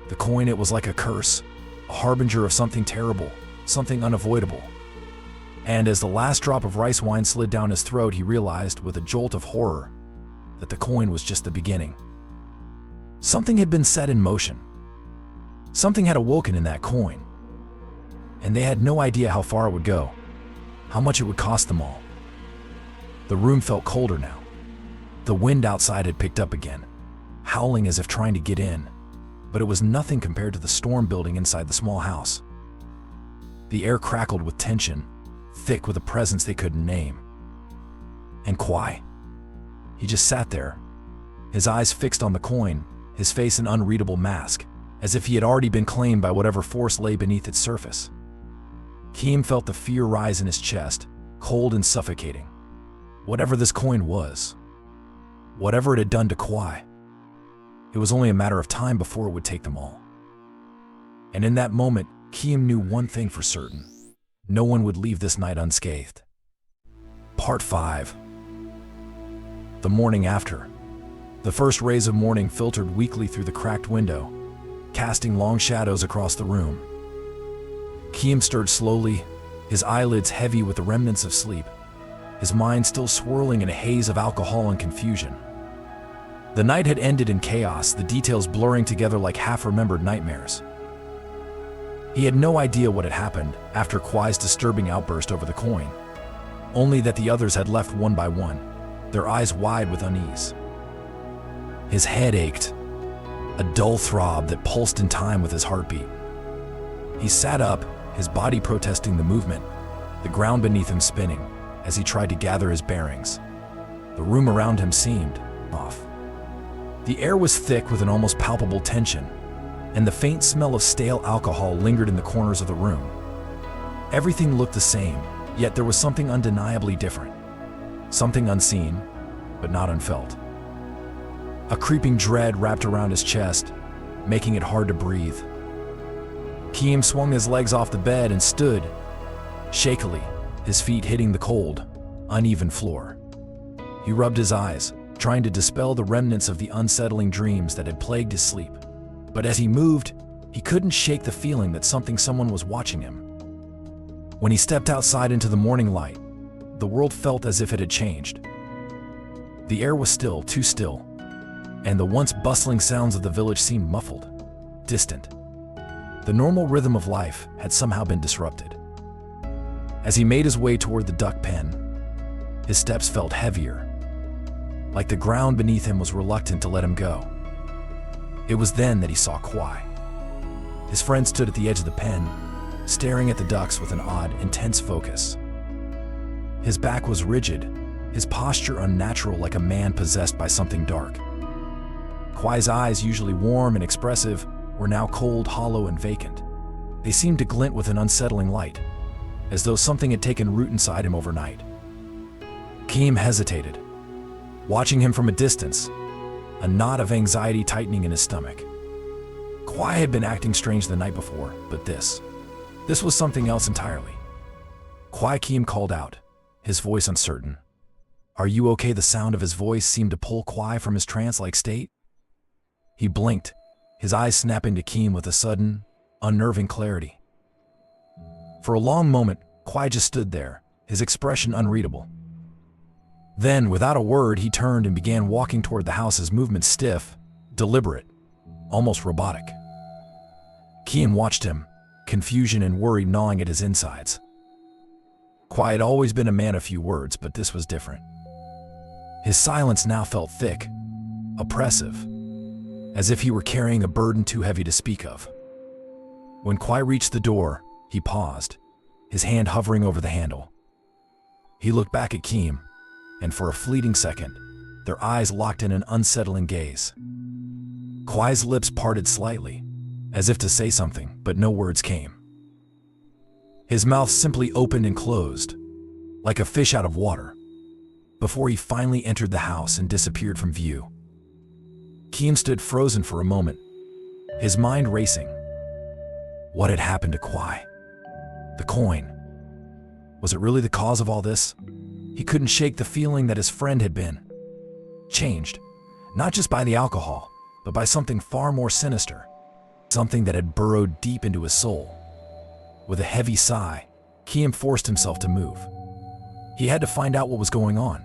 The coin, it was like a curse, a harbinger of something terrible, something unavoidable. And as the last drop of rice wine slid down his throat, he realized with a jolt of horror that the coin was just the beginning. Something had been set in motion. Something had awoken in that coin. And they had no idea how far it would go, how much it would cost them all. The room felt colder now. The wind outside had picked up again, howling as if trying to get in, but it was nothing compared to the storm building inside the small house. The air crackled with tension, thick with a presence they couldn't name. And Kwai? He just sat there, his eyes fixed on the coin, his face an unreadable mask, as if he had already been claimed by whatever force lay beneath its surface. Keem felt the fear rise in his chest, cold and suffocating. Whatever this coin was, whatever it had done to Kwai, it was only a matter of time before it would take them all. And in that moment, Keem knew one thing for certain: no one would leave this night unscathed. Part 5. The morning after. The first rays of morning filtered weakly through the cracked window, casting long shadows across the room. Keem stirred slowly, his eyelids heavy with the remnants of sleep, his mind still swirling in a haze of alcohol and confusion. The night had ended in chaos, the details blurring together like half-remembered nightmares. He had no idea what had happened after Kwai's disturbing outburst over the coin, only that the others had left one by one, their eyes wide with unease. His head ached, a dull throb that pulsed in time with his heartbeat. He sat up, his body protesting the movement, the ground beneath him spinning, as he tried to gather his bearings. The room around him seemed off. The air was thick with an almost palpable tension, and the faint smell of stale alcohol lingered in the corners of the room. Everything looked the same, yet there was something undeniably different. Something unseen, but not unfelt. A creeping dread wrapped around his chest, making it hard to breathe. Keem swung his legs off the bed and stood, shakily, his feet hitting the cold, uneven floor. He rubbed his eyes, trying to dispel the remnants of the unsettling dreams that had plagued his sleep. But as he moved, he couldn't shake the feeling that someone was watching him. When he stepped outside into the morning light, the world felt as if it had changed. The air was still, too still, and the once bustling sounds of the village seemed muffled, distant. The normal rhythm of life had somehow been disrupted. As he made his way toward the duck pen, his steps felt heavier, like the ground beneath him was reluctant to let him go. It was then that he saw Kwai. His friend stood at the edge of the pen, staring at the ducks with an odd, intense focus. His back was rigid, his posture unnatural, like a man possessed by something dark. Kwai's eyes, usually warm and expressive, were now cold, hollow, and vacant. They seemed to glint with an unsettling light, as though something had taken root inside him overnight. Keem hesitated, watching him from a distance, a knot of anxiety tightening in his stomach. Kwai had been acting strange the night before, but this was something else entirely. Kwai, Keem called out, his voice uncertain. "Are you okay?" The sound of his voice seemed to pull Kwai from his trance-like state. He blinked, his eyes snapping to Keem with a sudden, unnerving clarity. For a long moment, Kwai just stood there, his expression unreadable. Then, without a word, he turned and began walking toward the house, his movements stiff, deliberate, almost robotic. Kiam watched him, confusion and worry gnawing at his insides. Kwai had always been a man of few words, but this was different. His silence now felt thick, oppressive, as if he were carrying a burden too heavy to speak of. When Kwai reached the door, he paused, his hand hovering over the handle. He looked back at Kiam, and for a fleeting second, their eyes locked in an unsettling gaze. Kwai's lips parted slightly, as if to say something, but no words came. His mouth simply opened and closed, like a fish out of water, before he finally entered the house and disappeared from view. Kiam stood frozen for a moment, his mind racing. What had happened to Kwai? The coin. Was it really the cause of all this? He couldn't shake the feeling that his friend had been changed, not just by the alcohol, but by something far more sinister, something that had burrowed deep into his soul. With a heavy sigh, Kiam forced himself to move. He had to find out what was going on.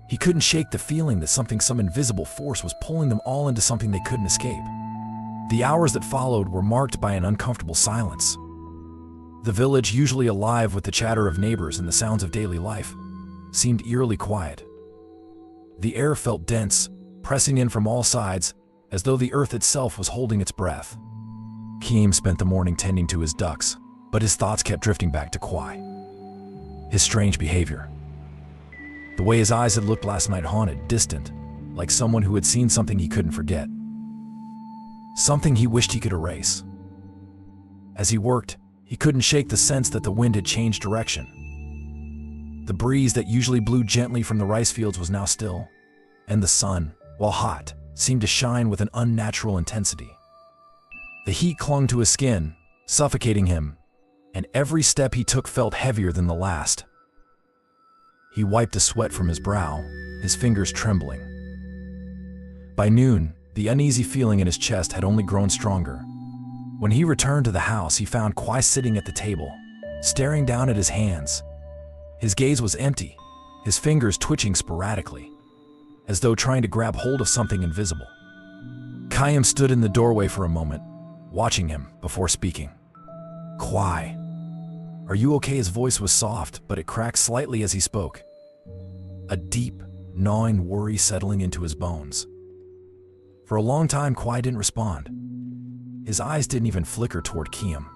He couldn't shake the feeling that some invisible force was pulling them all into something they couldn't escape. The hours that followed were marked by an uncomfortable silence. The village, usually alive with the chatter of neighbors and the sounds of daily life, seemed eerily quiet. The air felt dense, pressing in from all sides, as though the earth itself was holding its breath. Kiam spent the morning tending to his ducks, but his thoughts kept drifting back to Kwai. His strange behavior. The way his eyes had looked last night, haunted, distant, like someone who had seen something he couldn't forget. Something he wished he could erase. As he worked, he couldn't shake the sense that the wind had changed direction. The breeze that usually blew gently from the rice fields was now still, and the sun, while hot, seemed to shine with an unnatural intensity. The heat clung to his skin, suffocating him, and every step he took felt heavier than the last. He wiped the sweat from his brow, his fingers trembling. By noon, the uneasy feeling in his chest had only grown stronger. When he returned to the house, he found Kwai sitting at the table, staring down at his hands. His gaze was empty, his fingers twitching sporadically, as though trying to grab hold of something invisible. Kiam stood in the doorway for a moment, watching him before speaking. "Kwai, are you okay?" His voice was soft, but it cracked slightly as he spoke, a deep, gnawing worry settling into his bones. For a long time, Kwai didn't respond. His eyes didn't even flicker toward Kiam.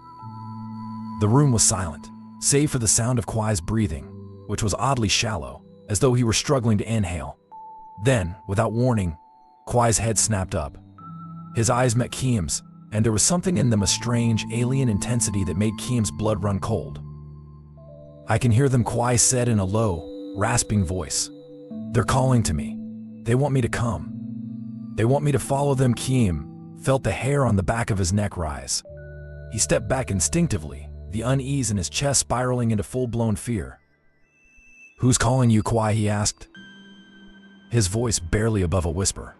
The room was silent, save for the sound of Kwai's breathing, which was oddly shallow, as though he were struggling to inhale. Then, without warning, Kwai's head snapped up. His eyes met Kiam's, and there was something in them, a strange, alien intensity that made Kiam's blood run cold. "I can hear them," Kwai said in a low, rasping voice. "They're calling to me. They want me to come. They want me to follow them." Kiam felt the hair on the back of his neck rise. He stepped back instinctively, the unease in his chest spiraling into full-blown fear. "Who's calling you, Kwai?" he asked, his voice barely above a whisper.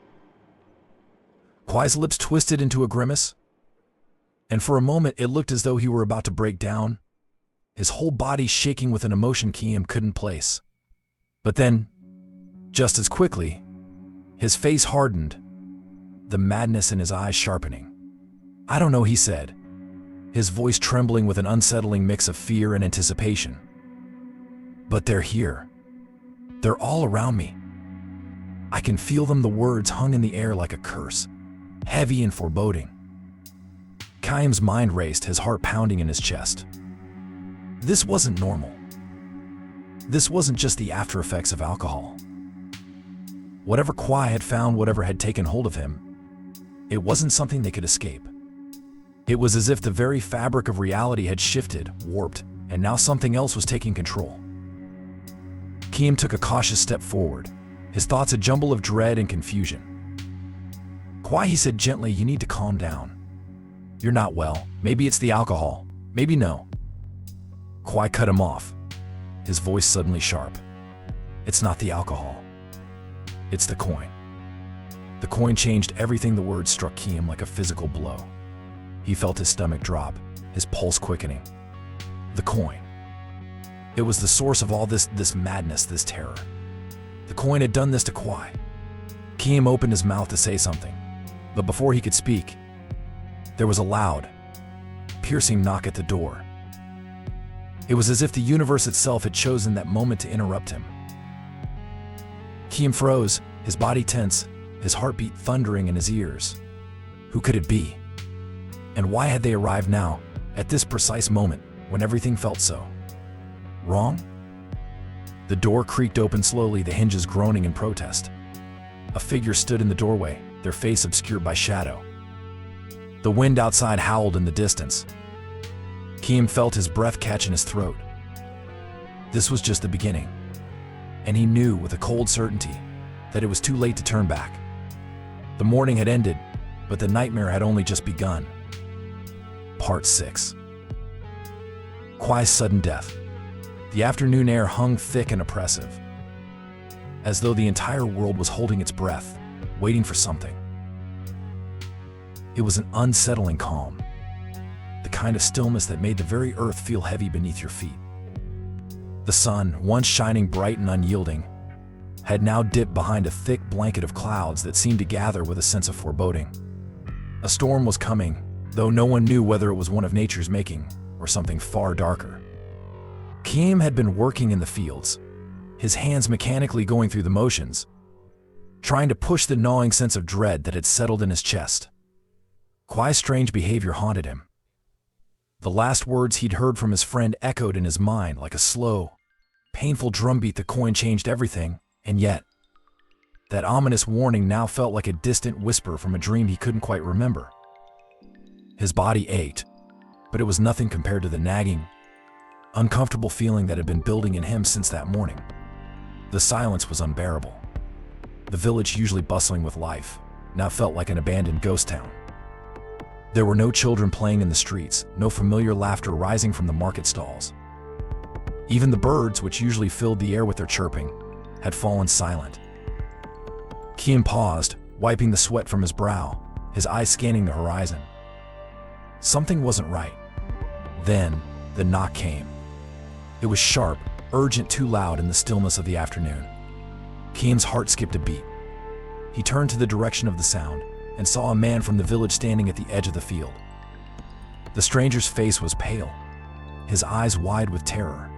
Kwai's lips twisted into a grimace, and for a moment it looked as though he were about to break down, his whole body shaking with an emotion Kiam couldn't place. But then, just as quickly, his face hardened, the madness in his eyes sharpening. "I don't know," he said, his voice trembling with an unsettling mix of fear and anticipation. "But they're here. They're all around me. I can feel them." The words hung in the air like a curse, heavy and foreboding. Kiam's mind raced, his heart pounding in his chest. This wasn't normal. This wasn't just the after effects of alcohol. Whatever Kwai had found, whatever had taken hold of him, it wasn't something they could escape. It was as if the very fabric of reality had shifted, warped, and now something else was taking control. Kiam took a cautious step forward, his thoughts a jumble of dread and confusion. "Kwai," he said gently, "you need to calm down. You're not well. Maybe it's the alcohol. Maybe no." Kwai cut him off, his voice suddenly sharp. "It's not the alcohol. It's the coin." The coin changed everything. The words struck Kiam like a physical blow. He felt his stomach drop, his pulse quickening. The coin. It was the source of all this madness, this terror. The coin had done this to Kwai. Kiam opened his mouth to say something, but before he could speak, there was a loud, piercing knock at the door. It was as if the universe itself had chosen that moment to interrupt him. Keem froze, his body tense, his heartbeat thundering in his ears. Who could it be? And why had they arrived now, at this precise moment, when everything felt so wrong? The door creaked open slowly, the hinges groaning in protest. A figure stood in the doorway, their face obscured by shadow. The wind outside howled in the distance. Keem felt his breath catch in his throat. This was just the beginning, and he knew with a cold certainty that it was too late to turn back. The morning had ended, but the nightmare had only just begun. Part 6. Kwai's sudden death. The afternoon air hung thick and oppressive, as though the entire world was holding its breath, waiting for something. It was an unsettling calm, the kind of stillness that made the very earth feel heavy beneath your feet. The sun, once shining bright and unyielding, had now dipped behind a thick blanket of clouds that seemed to gather with a sense of foreboding. A storm was coming, though no one knew whether it was one of nature's making or something far darker. Keem had been working in the fields, his hands mechanically going through the motions, trying to push the gnawing sense of dread that had settled in his chest. Kwai's strange behavior haunted him. The last words he'd heard from his friend echoed in his mind like a slow, painful drumbeat. The coin changed everything, and yet, that ominous warning now felt like a distant whisper from a dream he couldn't quite remember. His body ached, but it was nothing compared to the nagging, uncomfortable feeling that had been building in him since that morning. The silence was unbearable. The village, usually bustling with life, now felt like an abandoned ghost town. There were no children playing in the streets, no familiar laughter rising from the market stalls. Even the birds, which usually filled the air with their chirping, had fallen silent. Keem paused, wiping the sweat from his brow, his eyes scanning the horizon. Something wasn't right. Then, the knock came. It was sharp, urgent, too loud in the stillness of the afternoon. Keem's heart skipped a beat. He turned to the direction of the sound and saw a man from the village standing at the edge of the field. The stranger's face was pale, his eyes wide with terror.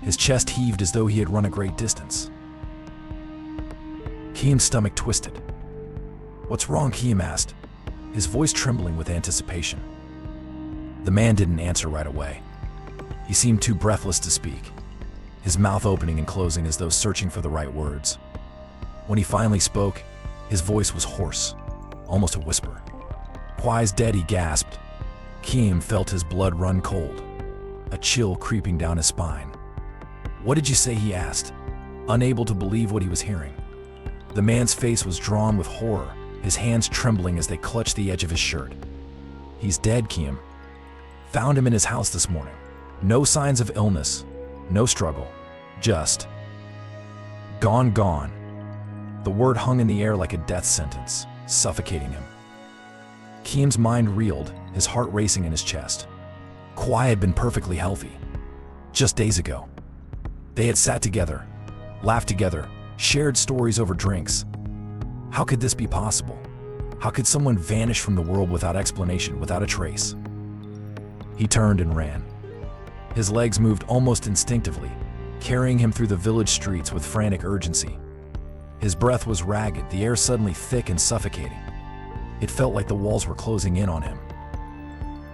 His chest heaved as though he had run a great distance. Keem's stomach twisted. "What's wrong?" Keem asked, his voice trembling with anticipation. The man didn't answer right away. He seemed too breathless to speak, his mouth opening and closing as though searching for the right words. When he finally spoke, his voice was hoarse, almost a whisper. "Kwai's dead," he gasped. Keem felt his blood run cold, a chill creeping down his spine. "What did you say?" he asked, unable to believe what he was hearing. The man's face was drawn with horror, his hands trembling as they clutched the edge of his shirt. "He's dead, Keem. Found him in his house this morning. No signs of illness, no struggle, just gone." The word hung in the air like a death sentence, suffocating him. Keem's mind reeled, his heart racing in his chest. Kwai had been perfectly healthy. Just days ago, they had sat together, laughed together, shared stories over drinks. How could this be possible? How could someone vanish from the world without explanation, without a trace? He turned and ran. His legs moved almost instinctively, carrying him through the village streets with frantic urgency. His breath was ragged, the air suddenly thick and suffocating. It felt like the walls were closing in on him.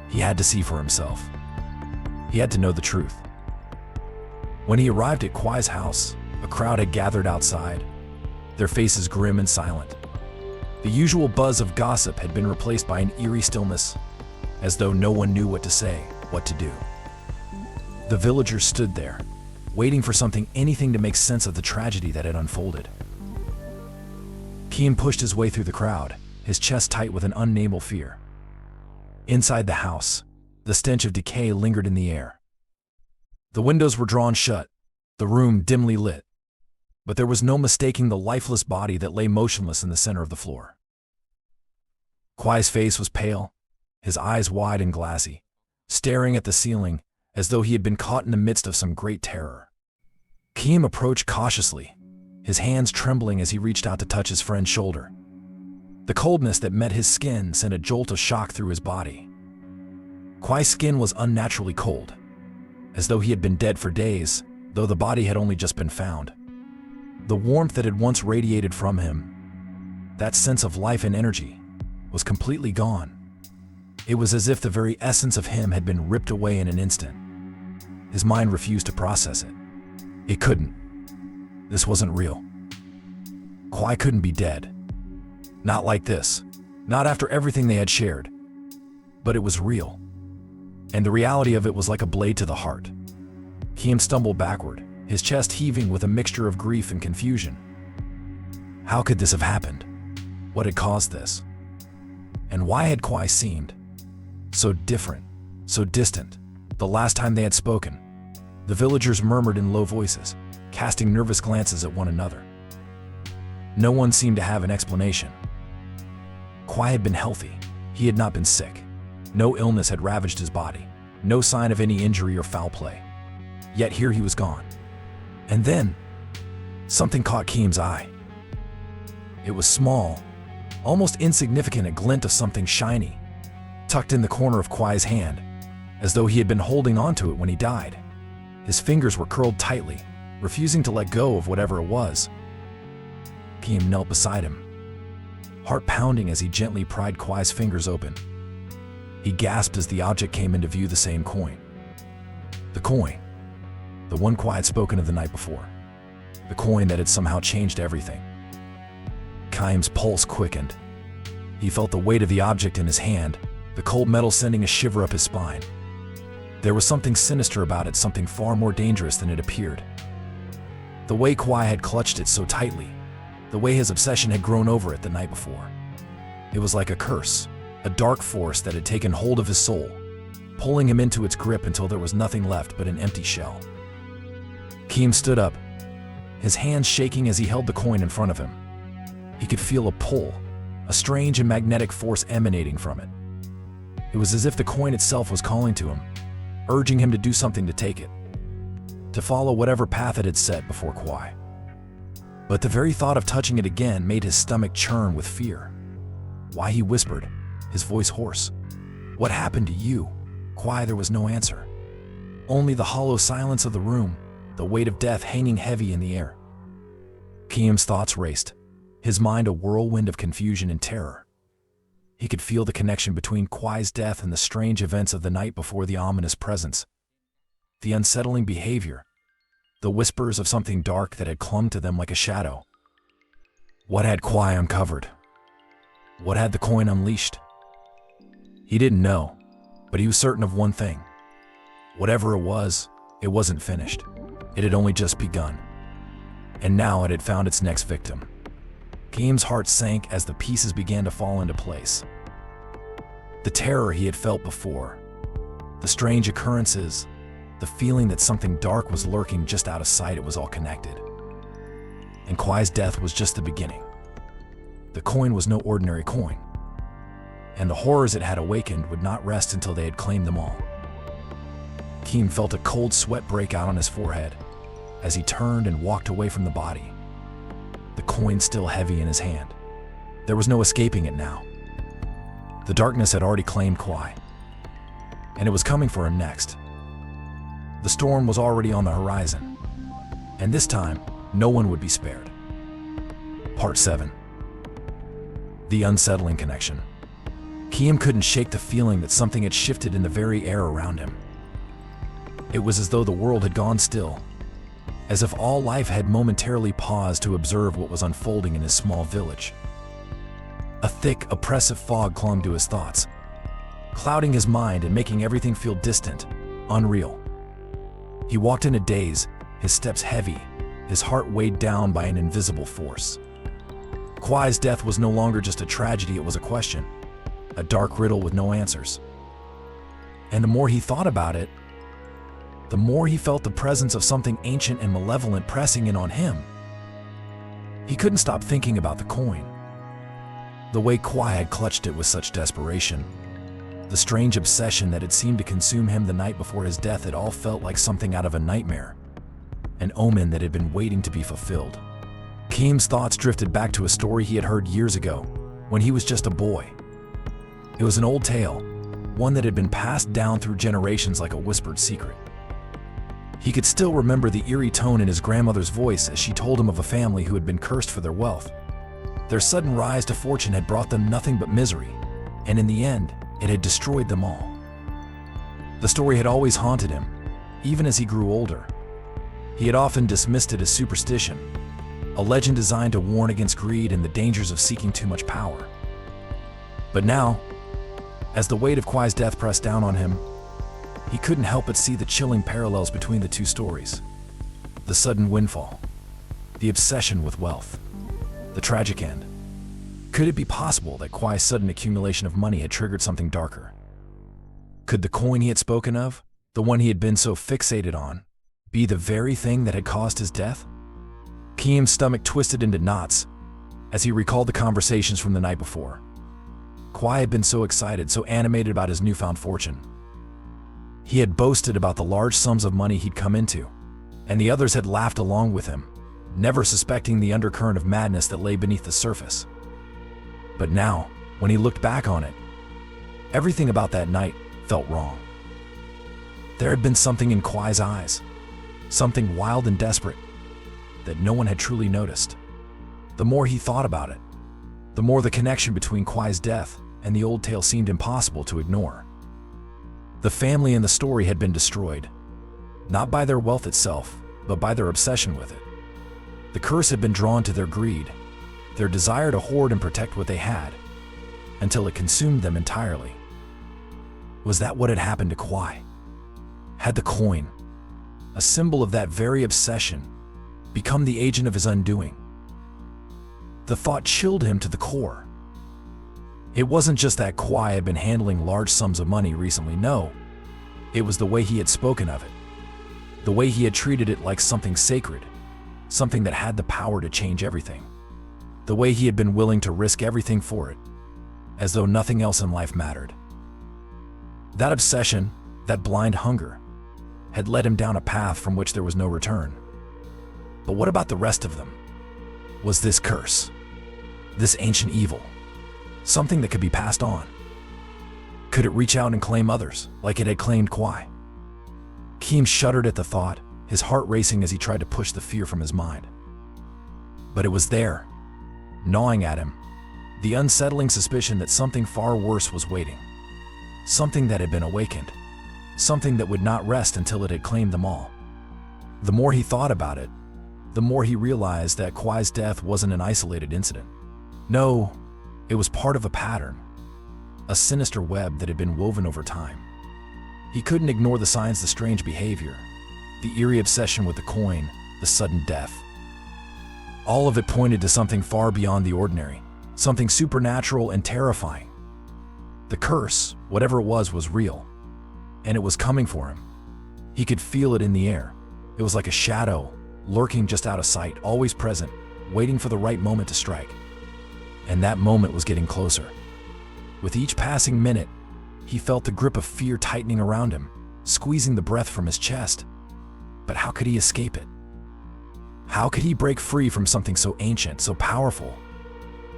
He had to see for himself. He had to know the truth. When he arrived at Kwai's house, a crowd had gathered outside, their faces grim and silent. The usual buzz of gossip had been replaced by an eerie stillness, as though no one knew what to say, what to do. The villagers stood there, waiting for something, anything to make sense of the tragedy that had unfolded. Keem pushed his way through the crowd, his chest tight with an unnamable fear. Inside the house, the stench of decay lingered in the air. The windows were drawn shut, the room dimly lit, but there was no mistaking the lifeless body that lay motionless in the center of the floor. Kwai's face was pale, his eyes wide and glassy, staring at the ceiling as though he had been caught in the midst of some great terror. Keem approached cautiously, his hands trembling as he reached out to touch his friend's shoulder. The coldness that met his skin sent a jolt of shock through his body. Kwai's skin was unnaturally cold, as though he had been dead for days, though the body had only just been found. The warmth that had once radiated from him, that sense of life and energy, was completely gone. It was as if the very essence of him had been ripped away in an instant. His mind refused to process it. It couldn't. This wasn't real. Kwai couldn't be dead. Not like this. Not after everything they had shared. But it was real. And the reality of it was like a blade to the heart. Kiem stumbled backward, his chest heaving with a mixture of grief and confusion. How could this have happened? What had caused this? And why had Kwai seemed so different, so distant? The last time they had spoken, the villagers murmured in low voices, casting nervous glances at one another. No one seemed to have an explanation. Kwai had been healthy. He had not been sick. No illness had ravaged his body. No sign of any injury or foul play. Yet here he was gone. And then, something caught Kiem's eye. It was small, almost insignificant, a glint of something shiny, tucked in the corner of Kwai's hand, as though he had been holding onto it when he died. His fingers were curled tightly, refusing to let go of whatever it was. Kiem knelt beside him, heart pounding as he gently pried Kwai's fingers open. He gasped as the object came into view, the same coin. The coin. The one Kwai had spoken of the night before. The coin that had somehow changed everything. Kiem's pulse quickened. He felt the weight of the object in his hand, the cold metal sending a shiver up his spine. There was something sinister about it, something far more dangerous than it appeared. The way Kwai had clutched it so tightly, the way his obsession had grown over it the night before. It was like a curse, a dark force that had taken hold of his soul, pulling him into its grip until there was nothing left but an empty shell. Kiem stood up, his hands shaking as he held the coin in front of him. He could feel a pull, a strange and magnetic force emanating from it. It was as if the coin itself was calling to him, urging him to do something, to take it, to follow whatever path it had set before Kwai. But the very thought of touching it again made his stomach churn with fear. Why, he whispered, his voice hoarse. What happened to you? Kwai, there was no answer. Only the hollow silence of the room, the weight of death hanging heavy in the air. Kiem's thoughts raced, his mind a whirlwind of confusion and terror. He could feel the connection between Kwai's death and the strange events of the night before, the ominous presence, the unsettling behavior, the whispers of something dark that had clung to them like a shadow. What had Kwai uncovered? What had the coin unleashed? He didn't know, but he was certain of one thing. Whatever it wasn't finished. It had only just begun. And now it had found its next victim. Kiem's heart sank as the pieces began to fall into place. The terror he had felt before, the strange occurrences, the feeling that something dark was lurking just out of sight, it was all connected. And Kwai's death was just the beginning. The coin was no ordinary coin, and the horrors it had awakened would not rest until they had claimed them all. Kiem felt a cold sweat break out on his forehead as he turned and walked away from the body, the coin still heavy in his hand. There was no escaping it now. The darkness had already claimed Kwai, and it was coming for him next. The storm was already on the horizon, and this time, no one would be spared. Part 7. The Unsettling Connection. Kiem couldn't shake the feeling that something had shifted in the very air around him. It was as though the world had gone still, as if all life had momentarily paused to observe what was unfolding in his small village. A thick, oppressive fog clung to his thoughts, clouding his mind and making everything feel distant, unreal. He walked in a daze, his steps heavy, his heart weighed down by an invisible force. Kwai's death was no longer just a tragedy, it was a question, a dark riddle with no answers. And the more he thought about it, the more he felt the presence of something ancient and malevolent pressing in on him. He couldn't stop thinking about the coin. The way Kwai had clutched it with such desperation, the strange obsession that had seemed to consume him the night before his death, it all felt like something out of a nightmare, an omen that had been waiting to be fulfilled. Kiem's thoughts drifted back to a story he had heard years ago, when he was just a boy. It was an old tale, one that had been passed down through generations like a whispered secret. He could still remember the eerie tone in his grandmother's voice as she told him of a family who had been cursed for their wealth. Their sudden rise to fortune had brought them nothing but misery, and in the end, it had destroyed them all. The story had always haunted him, even as he grew older. He had often dismissed it as superstition, a legend designed to warn against greed and the dangers of seeking too much power. But now, as the weight of Kwai's death pressed down on him, he couldn't help but see the chilling parallels between the two stories. The sudden windfall, the obsession with wealth, the tragic end. Could it be possible that Kwai's sudden accumulation of money had triggered something darker? Could the coin he had spoken of, the one he had been so fixated on, be the very thing that had caused his death? Kiam's stomach twisted into knots as he recalled the conversations from the night before. Kwai had been so excited, so animated about his newfound fortune. He had boasted about the large sums of money he'd come into, and the others had laughed along with him, never suspecting the undercurrent of madness that lay beneath the surface. But now, when he looked back on it, everything about that night felt wrong. There had been something in Kwai's eyes, something wild and desperate, that no one had truly noticed. The more he thought about it, the more the connection between Kwai's death and the old tale seemed impossible to ignore. The family in the story had been destroyed, not by their wealth itself, but by their obsession with it. The curse had been drawn to their greed, their desire to hoard and protect what they had, until it consumed them entirely. Was that what had happened to Kwai? Had the coin, a symbol of that very obsession, become the agent of his undoing? The thought chilled him to the core. It wasn't just that Kwai had been handling large sums of money recently, no. It was the way he had spoken of it. The way he had treated it like something sacred, something that had the power to change everything. The way he had been willing to risk everything for it, as though nothing else in life mattered. That obsession, that blind hunger, had led him down a path from which there was no return. But what about the rest of them? Was this curse, this ancient evil, something that could be passed on? Could it reach out and claim others, like it had claimed Kwai? Kiam shuddered at the thought, his heart racing as he tried to push the fear from his mind. But it was there, gnawing at him, the unsettling suspicion that something far worse was waiting. Something that had been awakened, something that would not rest until it had claimed them all. The more he thought about it, the more he realized that Kwai's death wasn't an isolated incident. No, it was part of a pattern, a sinister web that had been woven over time. He couldn't ignore the signs, the strange behavior, the eerie obsession with the coin, the sudden death. All of it pointed to something far beyond the ordinary, something supernatural and terrifying. The curse, whatever it was real, and it was coming for him. He could feel it in the air. It was like a shadow, lurking just out of sight, always present, waiting for the right moment to strike. And that moment was getting closer. With each passing minute, he felt the grip of fear tightening around him, squeezing the breath from his chest. But how could he escape it? How could he break free from something so ancient, so powerful,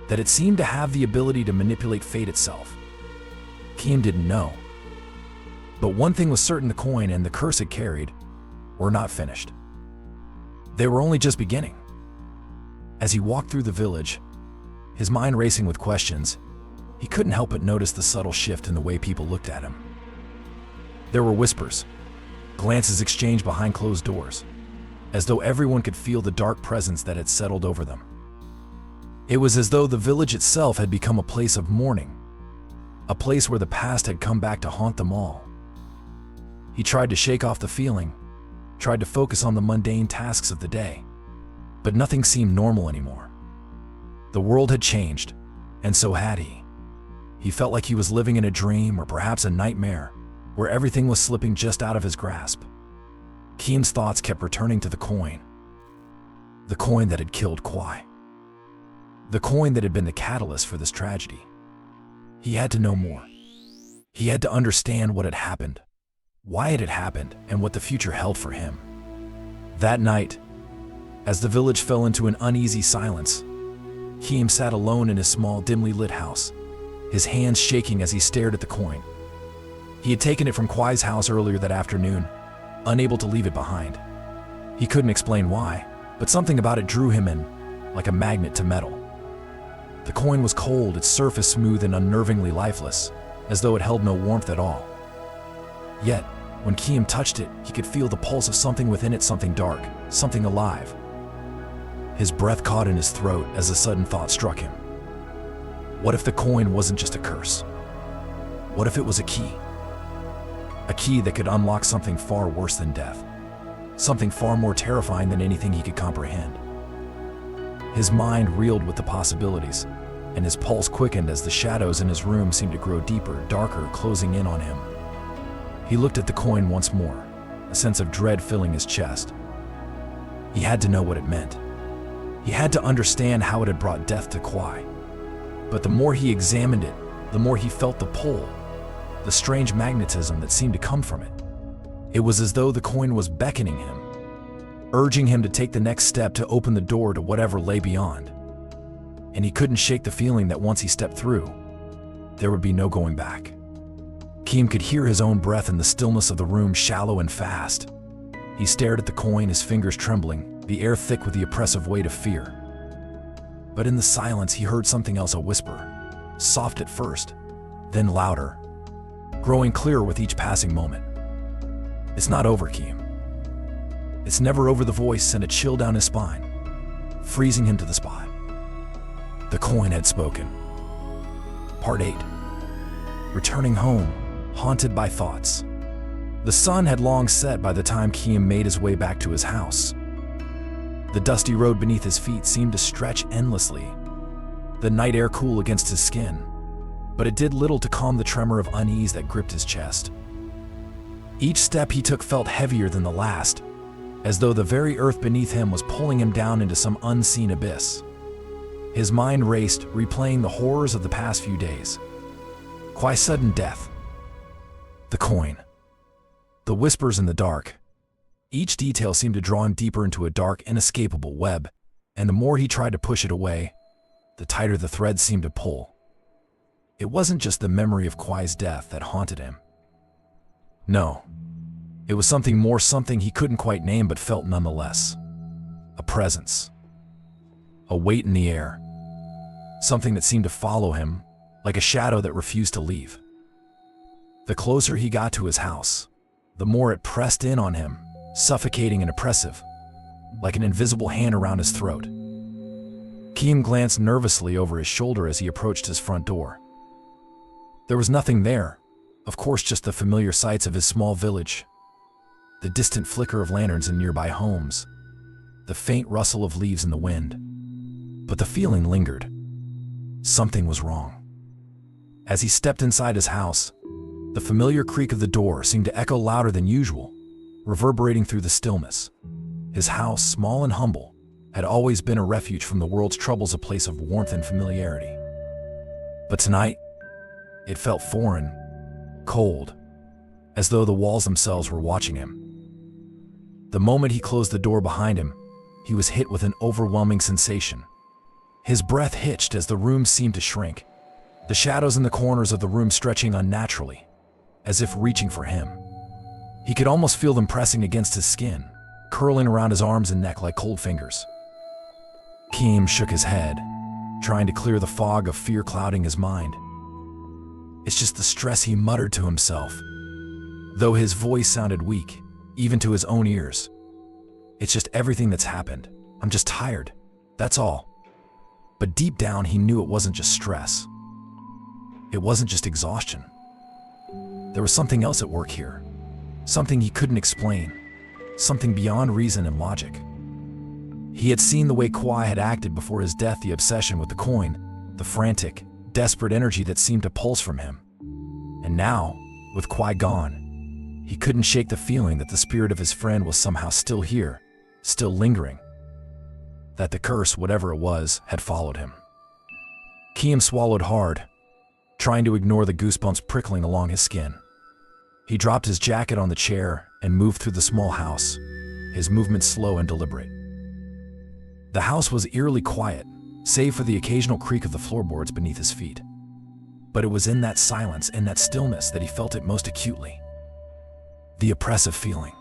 that it seemed to have the ability to manipulate fate itself? Kiam didn't know. But one thing was certain: the coin and the curse it carried were not finished. They were only just beginning. As he walked through the village, his mind racing with questions, he couldn't help but notice the subtle shift in the way people looked at him. There were whispers, glances exchanged behind closed doors, as though everyone could feel the dark presence that had settled over them. It was as though the village itself had become a place of mourning, a place where the past had come back to haunt them all. He tried to shake off the feeling, tried to focus on the mundane tasks of the day, but nothing seemed normal anymore. The world had changed, and so had he. He felt like he was living in a dream, or perhaps a nightmare, where everything was slipping just out of his grasp. Kiam's thoughts kept returning to the coin that had killed Kwai. The coin that had been the catalyst for this tragedy. He had to know more. He had to understand what had happened, why it had happened, and what the future held for him. That night, as the village fell into an uneasy silence, Kiam sat alone in his small, dimly lit house, his hands shaking as he stared at the coin. He had taken it from Kwai's house earlier that afternoon, unable to leave it behind. He couldn't explain why, but something about it drew him in, like a magnet to metal. The coin was cold, its surface smooth and unnervingly lifeless, as though it held no warmth at all. Yet, when Keem touched it, he could feel the pulse of something within it, something dark, something alive. His breath caught in his throat as a sudden thought struck him. What if the coin wasn't just a curse? What if it was a key? A key that could unlock something far worse than death. Something far more terrifying than anything he could comprehend. His mind reeled with the possibilities, and his pulse quickened as the shadows in his room seemed to grow deeper, darker, closing in on him. He looked at the coin once more, a sense of dread filling his chest. He had to know what it meant. He had to understand how it had brought death to Kwai. But the more he examined it, the more he felt the pull, the strange magnetism that seemed to come from it. It was as though the coin was beckoning him, urging him to take the next step to open the door to whatever lay beyond. And he couldn't shake the feeling that once he stepped through, there would be no going back. Keem could hear his own breath in the stillness of the room, shallow and fast. He stared at the coin, his fingers trembling, the air thick with the oppressive weight of fear. But in the silence, he heard something else, a whisper, soft at first, then louder, growing clearer with each passing moment. "It's not over, Keem. It's never over." The voice sent a chill down his spine, freezing him to the spot. The coin had spoken. Part 8. Returning home, haunted by thoughts. The sun had long set by the time Keem made his way back to his house. The dusty road beneath his feet seemed to stretch endlessly, the night air cool against his skin, but it did little to calm the tremor of unease that gripped his chest. Each step he took felt heavier than the last, as though the very earth beneath him was pulling him down into some unseen abyss. His mind raced, replaying the horrors of the past few days. Kwai's sudden death. The coin. The whispers in the dark. Each detail seemed to draw him deeper into a dark, inescapable web, and the more he tried to push it away, the tighter the threads seemed to pull. It wasn't just the memory of Kwai's death that haunted him. No, it was something more, something he couldn't quite name but felt nonetheless. A presence. A weight in the air. Something that seemed to follow him, like a shadow that refused to leave. The closer he got to his house, the more it pressed in on him, suffocating and oppressive, like an invisible hand around his throat. Keem glanced nervously over his shoulder as he approached his front door. There was nothing there, of course, just the familiar sights of his small village, the distant flicker of lanterns in nearby homes, the faint rustle of leaves in the wind. But the feeling lingered. Something was wrong. As he stepped inside his house, the familiar creak of the door seemed to echo louder than usual, reverberating through the stillness. His house, small and humble, had always been a refuge from the world's troubles, a place of warmth and familiarity. But tonight, it felt foreign, cold, as though the walls themselves were watching him. The moment he closed the door behind him, he was hit with an overwhelming sensation. His breath hitched as the room seemed to shrink, the shadows in the corners of the room stretching unnaturally, as if reaching for him. He could almost feel them pressing against his skin, curling around his arms and neck like cold fingers. Keem shook his head, trying to clear the fog of fear clouding his mind. "It's just the stress," he muttered to himself, though his voice sounded weak, even to his own ears. "It's just everything that's happened. I'm just tired, that's all." But deep down, he knew it wasn't just stress. It wasn't just exhaustion. There was something else at work here. Something he couldn't explain. Something beyond reason and logic. He had seen the way Kwai had acted before his death, the obsession with the coin, the frantic, desperate energy that seemed to pulse from him. And now, with Kwai gone, he couldn't shake the feeling that the spirit of his friend was somehow still here, still lingering. That the curse, whatever it was, had followed him. Keem swallowed hard, trying to ignore the goosebumps prickling along his skin. He dropped his jacket on the chair and moved through the small house, his movements slow and deliberate. The house was eerily quiet, save for the occasional creak of the floorboards beneath his feet. But it was in that silence, in that stillness, that he felt it most acutely. The oppressive feeling.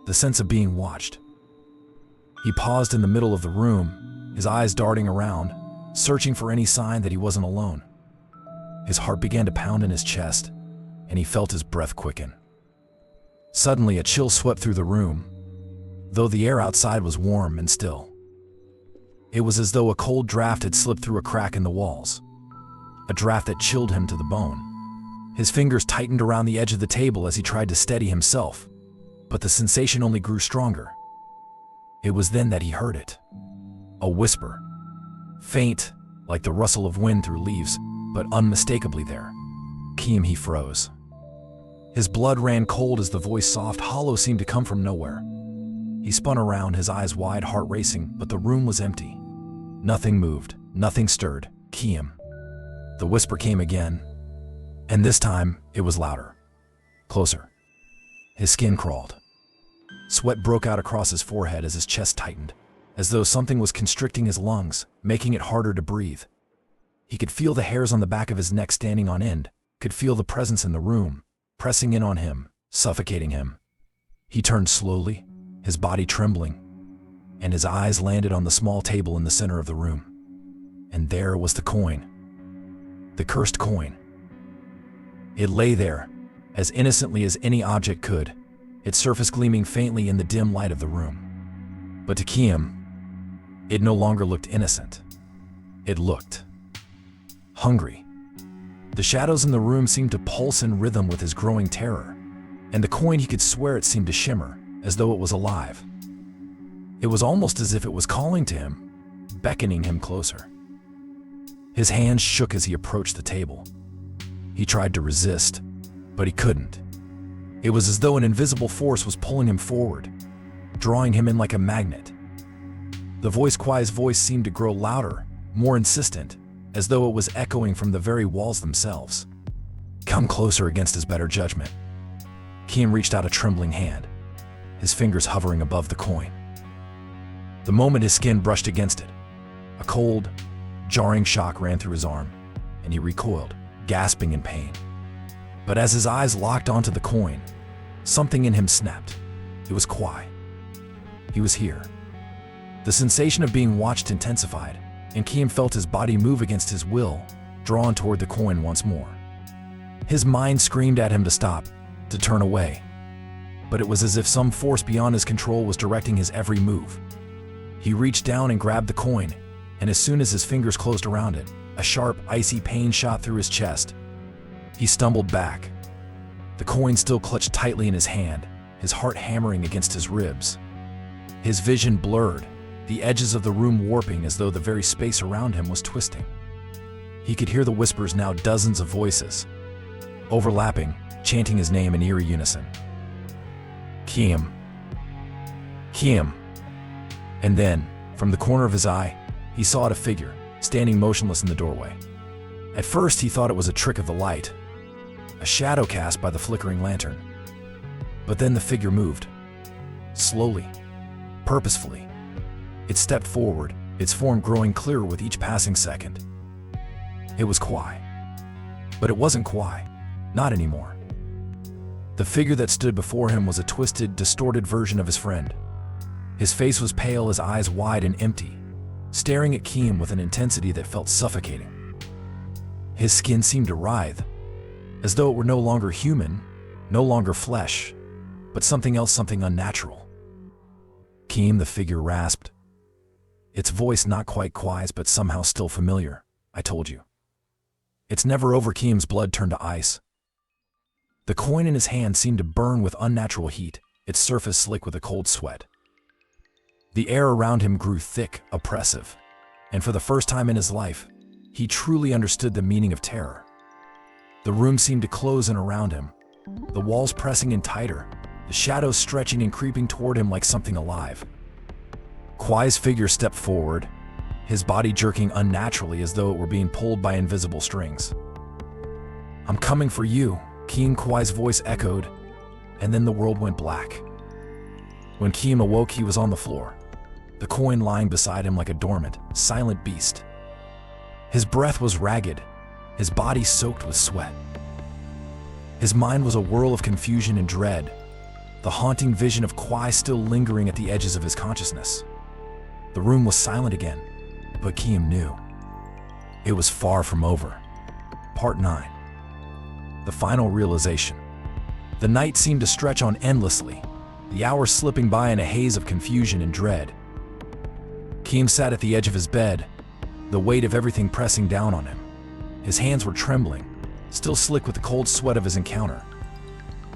The sense of being watched. He paused in the middle of the room, his eyes darting around, searching for any sign that he wasn't alone. His heart began to pound in his chest, and he felt his breath quicken. Suddenly, a chill swept through the room, though the air outside was warm and still. It was as though a cold draft had slipped through a crack in the walls, a draft that chilled him to the bone. His fingers tightened around the edge of the table as he tried to steady himself, but the sensation only grew stronger. It was then that he heard it. A whisper. Faint, like the rustle of wind through leaves, but unmistakably there. Keem, he froze. His blood ran cold as the voice, soft, hollow, seemed to come from nowhere. He spun around, his eyes wide, heart racing, but the room was empty. Nothing moved, nothing stirred. Keem. The whisper came again, and this time it was louder. Closer. His skin crawled. Sweat broke out across his forehead as his chest tightened, as though something was constricting his lungs, making it harder to breathe. He could feel the hairs on the back of his neck standing on end, could feel the presence in the room, pressing in on him, suffocating him. He turned slowly, his body trembling, and his eyes landed on the small table in the center of the room. And there was the coin. The cursed coin. It lay there, as innocently as any object could, its surface gleaming faintly in the dim light of the room. But to Keem, it no longer looked innocent. It looked hungry. The shadows in the room seemed to pulse in rhythm with his growing terror, and the coin, he could swear it seemed to shimmer, as though it was alive. It was almost as if it was calling to him, beckoning him closer. His hands shook as he approached the table. He tried to resist, but he couldn't. It was as though an invisible force was pulling him forward, drawing him in like a magnet. The voice, Kwai's voice, seemed to grow louder, more insistent, as though it was echoing from the very walls themselves. Come closer, against his better judgment. Keem reached out a trembling hand, his fingers hovering above the coin. The moment his skin brushed against it, a cold, jarring shock ran through his arm, and he recoiled, gasping in pain. But as his eyes locked onto the coin, something in him snapped. It was Kwai. He was here. The sensation of being watched intensified, and Keem felt his body move against his will, drawn toward the coin once more. His mind screamed at him to stop, to turn away. But it was as if some force beyond his control was directing his every move. He reached down and grabbed the coin, and as soon as his fingers closed around it, a sharp, icy pain shot through his chest. He stumbled back, the coin still clutched tightly in his hand, his heart hammering against his ribs. His vision blurred, the edges of the room warping as though the very space around him was twisting. He could hear the whispers, now dozens of voices, overlapping, chanting his name in eerie unison. Keem. Keem. And then, from the corner of his eye, he saw a figure, standing motionless in the doorway. At first, he thought it was a trick of the light, a shadow cast by the flickering lantern. But then the figure moved. Slowly, purposefully. It stepped forward, its form growing clearer with each passing second. It was Kwai. But it wasn't Kwai. Not anymore. The figure that stood before him was a twisted, distorted version of his friend. His face was pale, his eyes wide and empty, staring at Keem with an intensity that felt suffocating. His skin seemed to writhe, as though it were no longer human, no longer flesh, but something else, something unnatural. Keem, the figure rasped, its voice not quite Kwai's but somehow still familiar. I told you. It's never over. Keem's blood turned to ice. The coin in his hand seemed to burn with unnatural heat, its surface slick with a cold sweat. The air around him grew thick, oppressive, and for the first time in his life, he truly understood the meaning of terror. The room seemed to close in around him, the walls pressing in tighter, the shadows stretching and creeping toward him like something alive. Kwai's figure stepped forward, his body jerking unnaturally as though it were being pulled by invisible strings. I'm coming for you, Keem, Kwai's voice echoed, and then the world went black. When Keem awoke, he was on the floor, the coin lying beside him like a dormant, silent beast. His breath was ragged, his body soaked with sweat. His mind was a whirl of confusion and dread, the haunting vision of Kwai still lingering at the edges of his consciousness. The room was silent again, but Kim knew it was far from over. Part 9. The final realization. The night seemed to stretch on endlessly, the hours slipping by in a haze of confusion and dread. Kim sat at the edge of his bed, the weight of everything pressing down on him. His hands were trembling, still slick with the cold sweat of his encounter.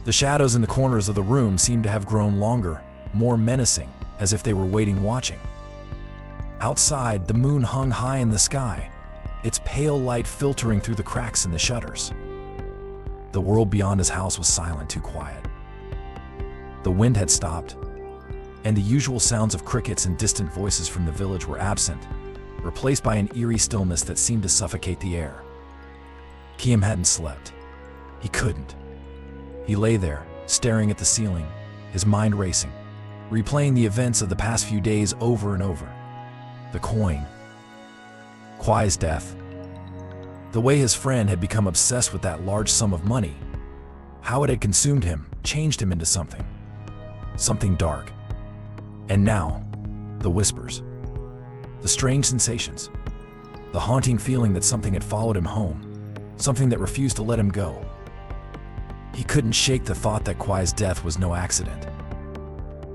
The shadows in the corners of the room seemed to have grown longer, more menacing, as if they were waiting, watching. Outside, the moon hung high in the sky, its pale light filtering through the cracks in the shutters. The world beyond his house was silent, too quiet. The wind had stopped, and the usual sounds of crickets and distant voices from the village were absent, replaced by an eerie stillness that seemed to suffocate the air. Kim hadn't slept. He couldn't. He lay there, staring at the ceiling, his mind racing, replaying the events of the past few days over and over. The coin. Kwai's death. The way his friend had become obsessed with that large sum of money. How it had consumed him, changed him into something. Something dark. And now, the whispers. The strange sensations. The haunting feeling that something had followed him home. Something that refused to let him go. He couldn't shake the thought that Kwai's death was no accident.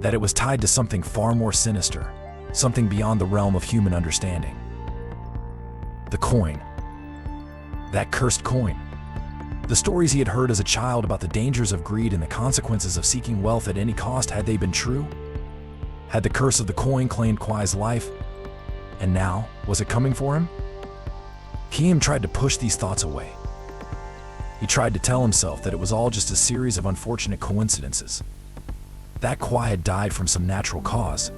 That it was tied to something far more sinister, something beyond the realm of human understanding. The coin. That cursed coin. The stories he had heard as a child about the dangers of greed and the consequences of seeking wealth at any cost, had they been true? Had the curse of the coin claimed Kwai's life? And now, was it coming for him? Kim tried to push these thoughts away. He tried to tell himself that it was all just a series of unfortunate coincidences. That Kwai had died from some natural cause,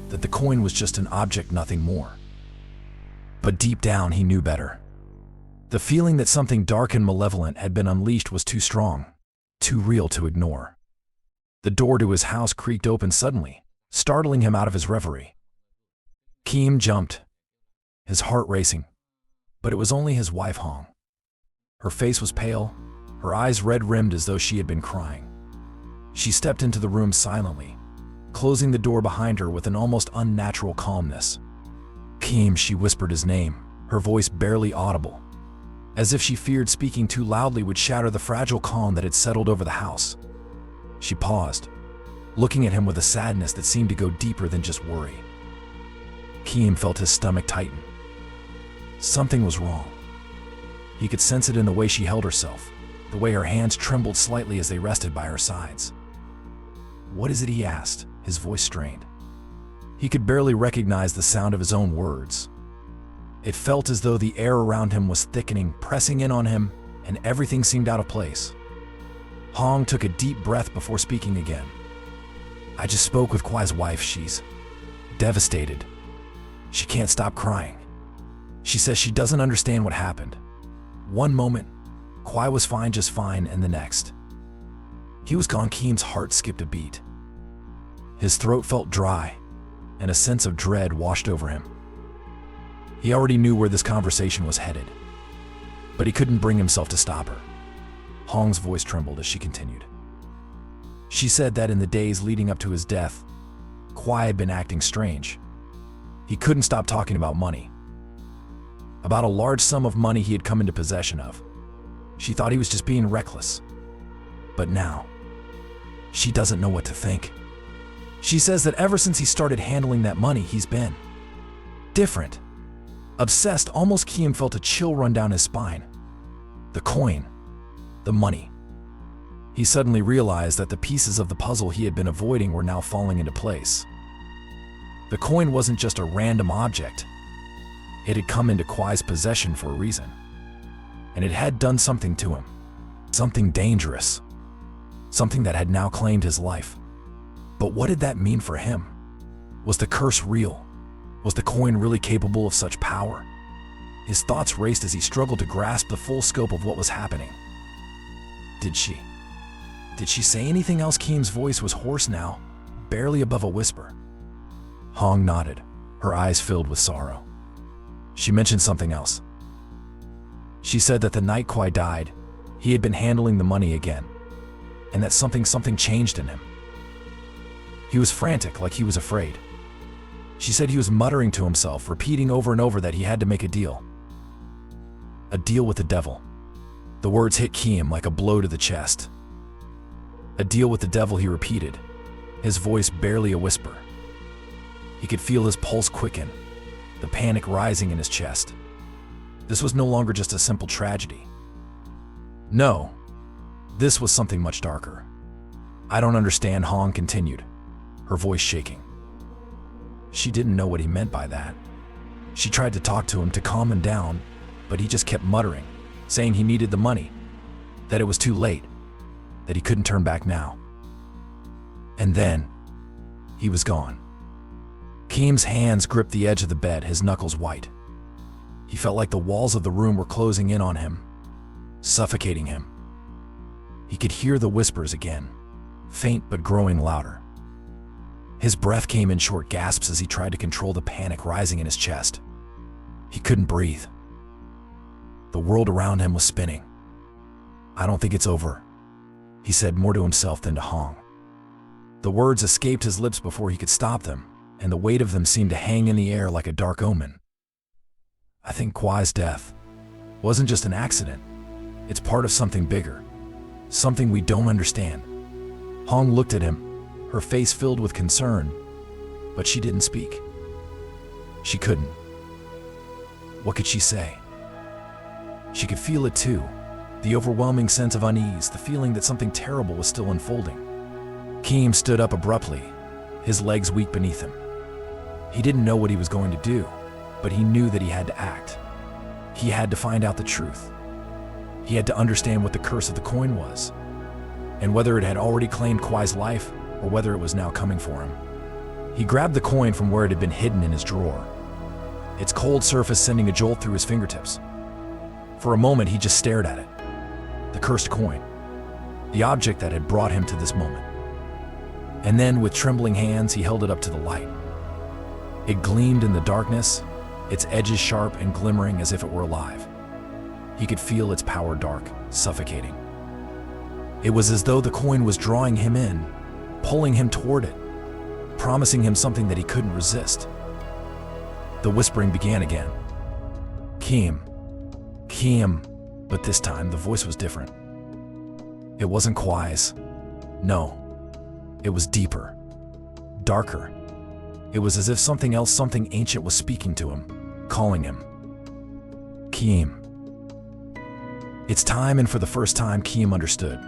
that the coin was just an object, nothing more. But deep down, he knew better. The feeling that something dark and malevolent had been unleashed was too strong, too real to ignore. The door to his house creaked open suddenly, startling him out of his reverie. Kim jumped, his heart racing, but it was only his wife, Hong. Her face was pale, her eyes red-rimmed as though she had been crying. She stepped into the room silently, closing the door behind her with an almost unnatural calmness. Kim, she whispered his name, her voice barely audible, as if she feared speaking too loudly would shatter the fragile calm that had settled over the house. She paused, looking at him with a sadness that seemed to go deeper than just worry. Kim felt his stomach tighten. Something was wrong. He could sense it in the way she held herself, the way her hands trembled slightly as they rested by her sides. "What is it?" he asked, his voice strained. He could barely recognize the sound of his own words. It felt as though the air around him was thickening, pressing in on him, and everything seemed out of place. Hong took a deep breath before speaking again. "I just spoke with Kwai's wife. She's devastated. She can't stop crying. She says she doesn't understand what happened. One moment, Kwai was fine, just fine, and the next, he was gone." Kim's heart skipped a beat. His throat felt dry, and a sense of dread washed over him. He already knew where this conversation was headed, but he couldn't bring himself to stop her. Hong's voice trembled as she continued. She said that in the days leading up to his death, Kwai had been acting strange. He couldn't stop talking about money. About a large sum of money he had come into possession of. She thought he was just being reckless. But now, she doesn't know what to think. She says that ever since he started handling that money, he's been different. Obsessed. Almost. Kim felt a chill run down his spine. The coin. The money. He suddenly realized that the pieces of the puzzle he had been avoiding were now falling into place. The coin wasn't just a random object. It had come into Kwai's possession for a reason. And it had done something to him. Something dangerous. Something that had now claimed his life. But what did that mean for him? Was the curse real? Was the coin really capable of such power? His thoughts raced as he struggled to grasp the full scope of what was happening. Did she say anything else? Kim's voice was hoarse now, barely above a whisper. Hong nodded, her eyes filled with sorrow. She mentioned something else. She said that the night Kwai died, he had been handling the money again, and that something changed in him. He was frantic, like he was afraid. She said he was muttering to himself, repeating over and over that he had to make a deal. A deal with the devil. The words hit Kim like a blow to the chest. A deal with the devil, he repeated, his voice barely a whisper. He could feel his pulse quicken, the panic rising in his chest. This was no longer just a simple tragedy. No, this was something much darker. I don't understand, Hong continued, her voice shaking. She didn't know what he meant by that. She tried to talk to him to calm him down, but he just kept muttering, saying he needed the money, that it was too late, that he couldn't turn back now. And then, he was gone. Kim's hands gripped the edge of the bed, his knuckles white. He felt like the walls of the room were closing in on him, suffocating him. He could hear the whispers again, faint but growing louder. His breath came in short gasps as he tried to control the panic rising in his chest. He couldn't breathe. The world around him was spinning. I don't think it's over, he said, more to himself than to Hong. The words escaped his lips before he could stop them, and the weight of them seemed to hang in the air like a dark omen. I think Kwai's death wasn't just an accident. It's part of something bigger, something we don't understand. Hong looked at him, her face filled with concern, but she didn't speak. She couldn't. What could she say? She could feel it too, the overwhelming sense of unease, the feeling that something terrible was still unfolding. Kim stood up abruptly, his legs weak beneath him. He didn't know what he was going to do, but he knew that he had to act. He had to find out the truth. He had to understand what the curse of the coin was, and whether it had already claimed Kwai's life or whether it was now coming for him. He grabbed the coin from where it had been hidden in his drawer, its cold surface sending a jolt through his fingertips. For a moment, he just stared at it. The cursed coin, the object that had brought him to this moment. And then, with trembling hands, he held it up to the light. It gleamed in the darkness, its edges sharp and glimmering as if it were alive. He could feel its power dark, suffocating. It was as though the coin was drawing him in, pulling him toward it, promising him something that he couldn't resist. The whispering began again. Kim, but this time the voice was different. It wasn't Kwai's. No, it was deeper, darker. It was as if something else, something ancient was speaking to him, calling him. Kim. It's time, and for the first time, Kim understood.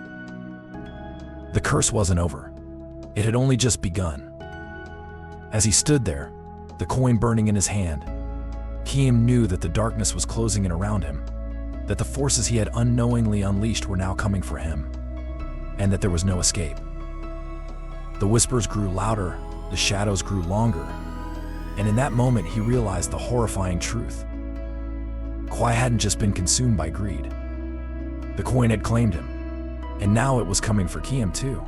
The curse wasn't over. It had only just begun. As he stood there, the coin burning in his hand, Kim knew that the darkness was closing in around him, that the forces he had unknowingly unleashed were now coming for him, and that there was no escape. The whispers grew louder, the shadows grew longer, and in that moment he realized the horrifying truth. Kwai hadn't just been consumed by greed. The coin had claimed him, and now it was coming for Kim too.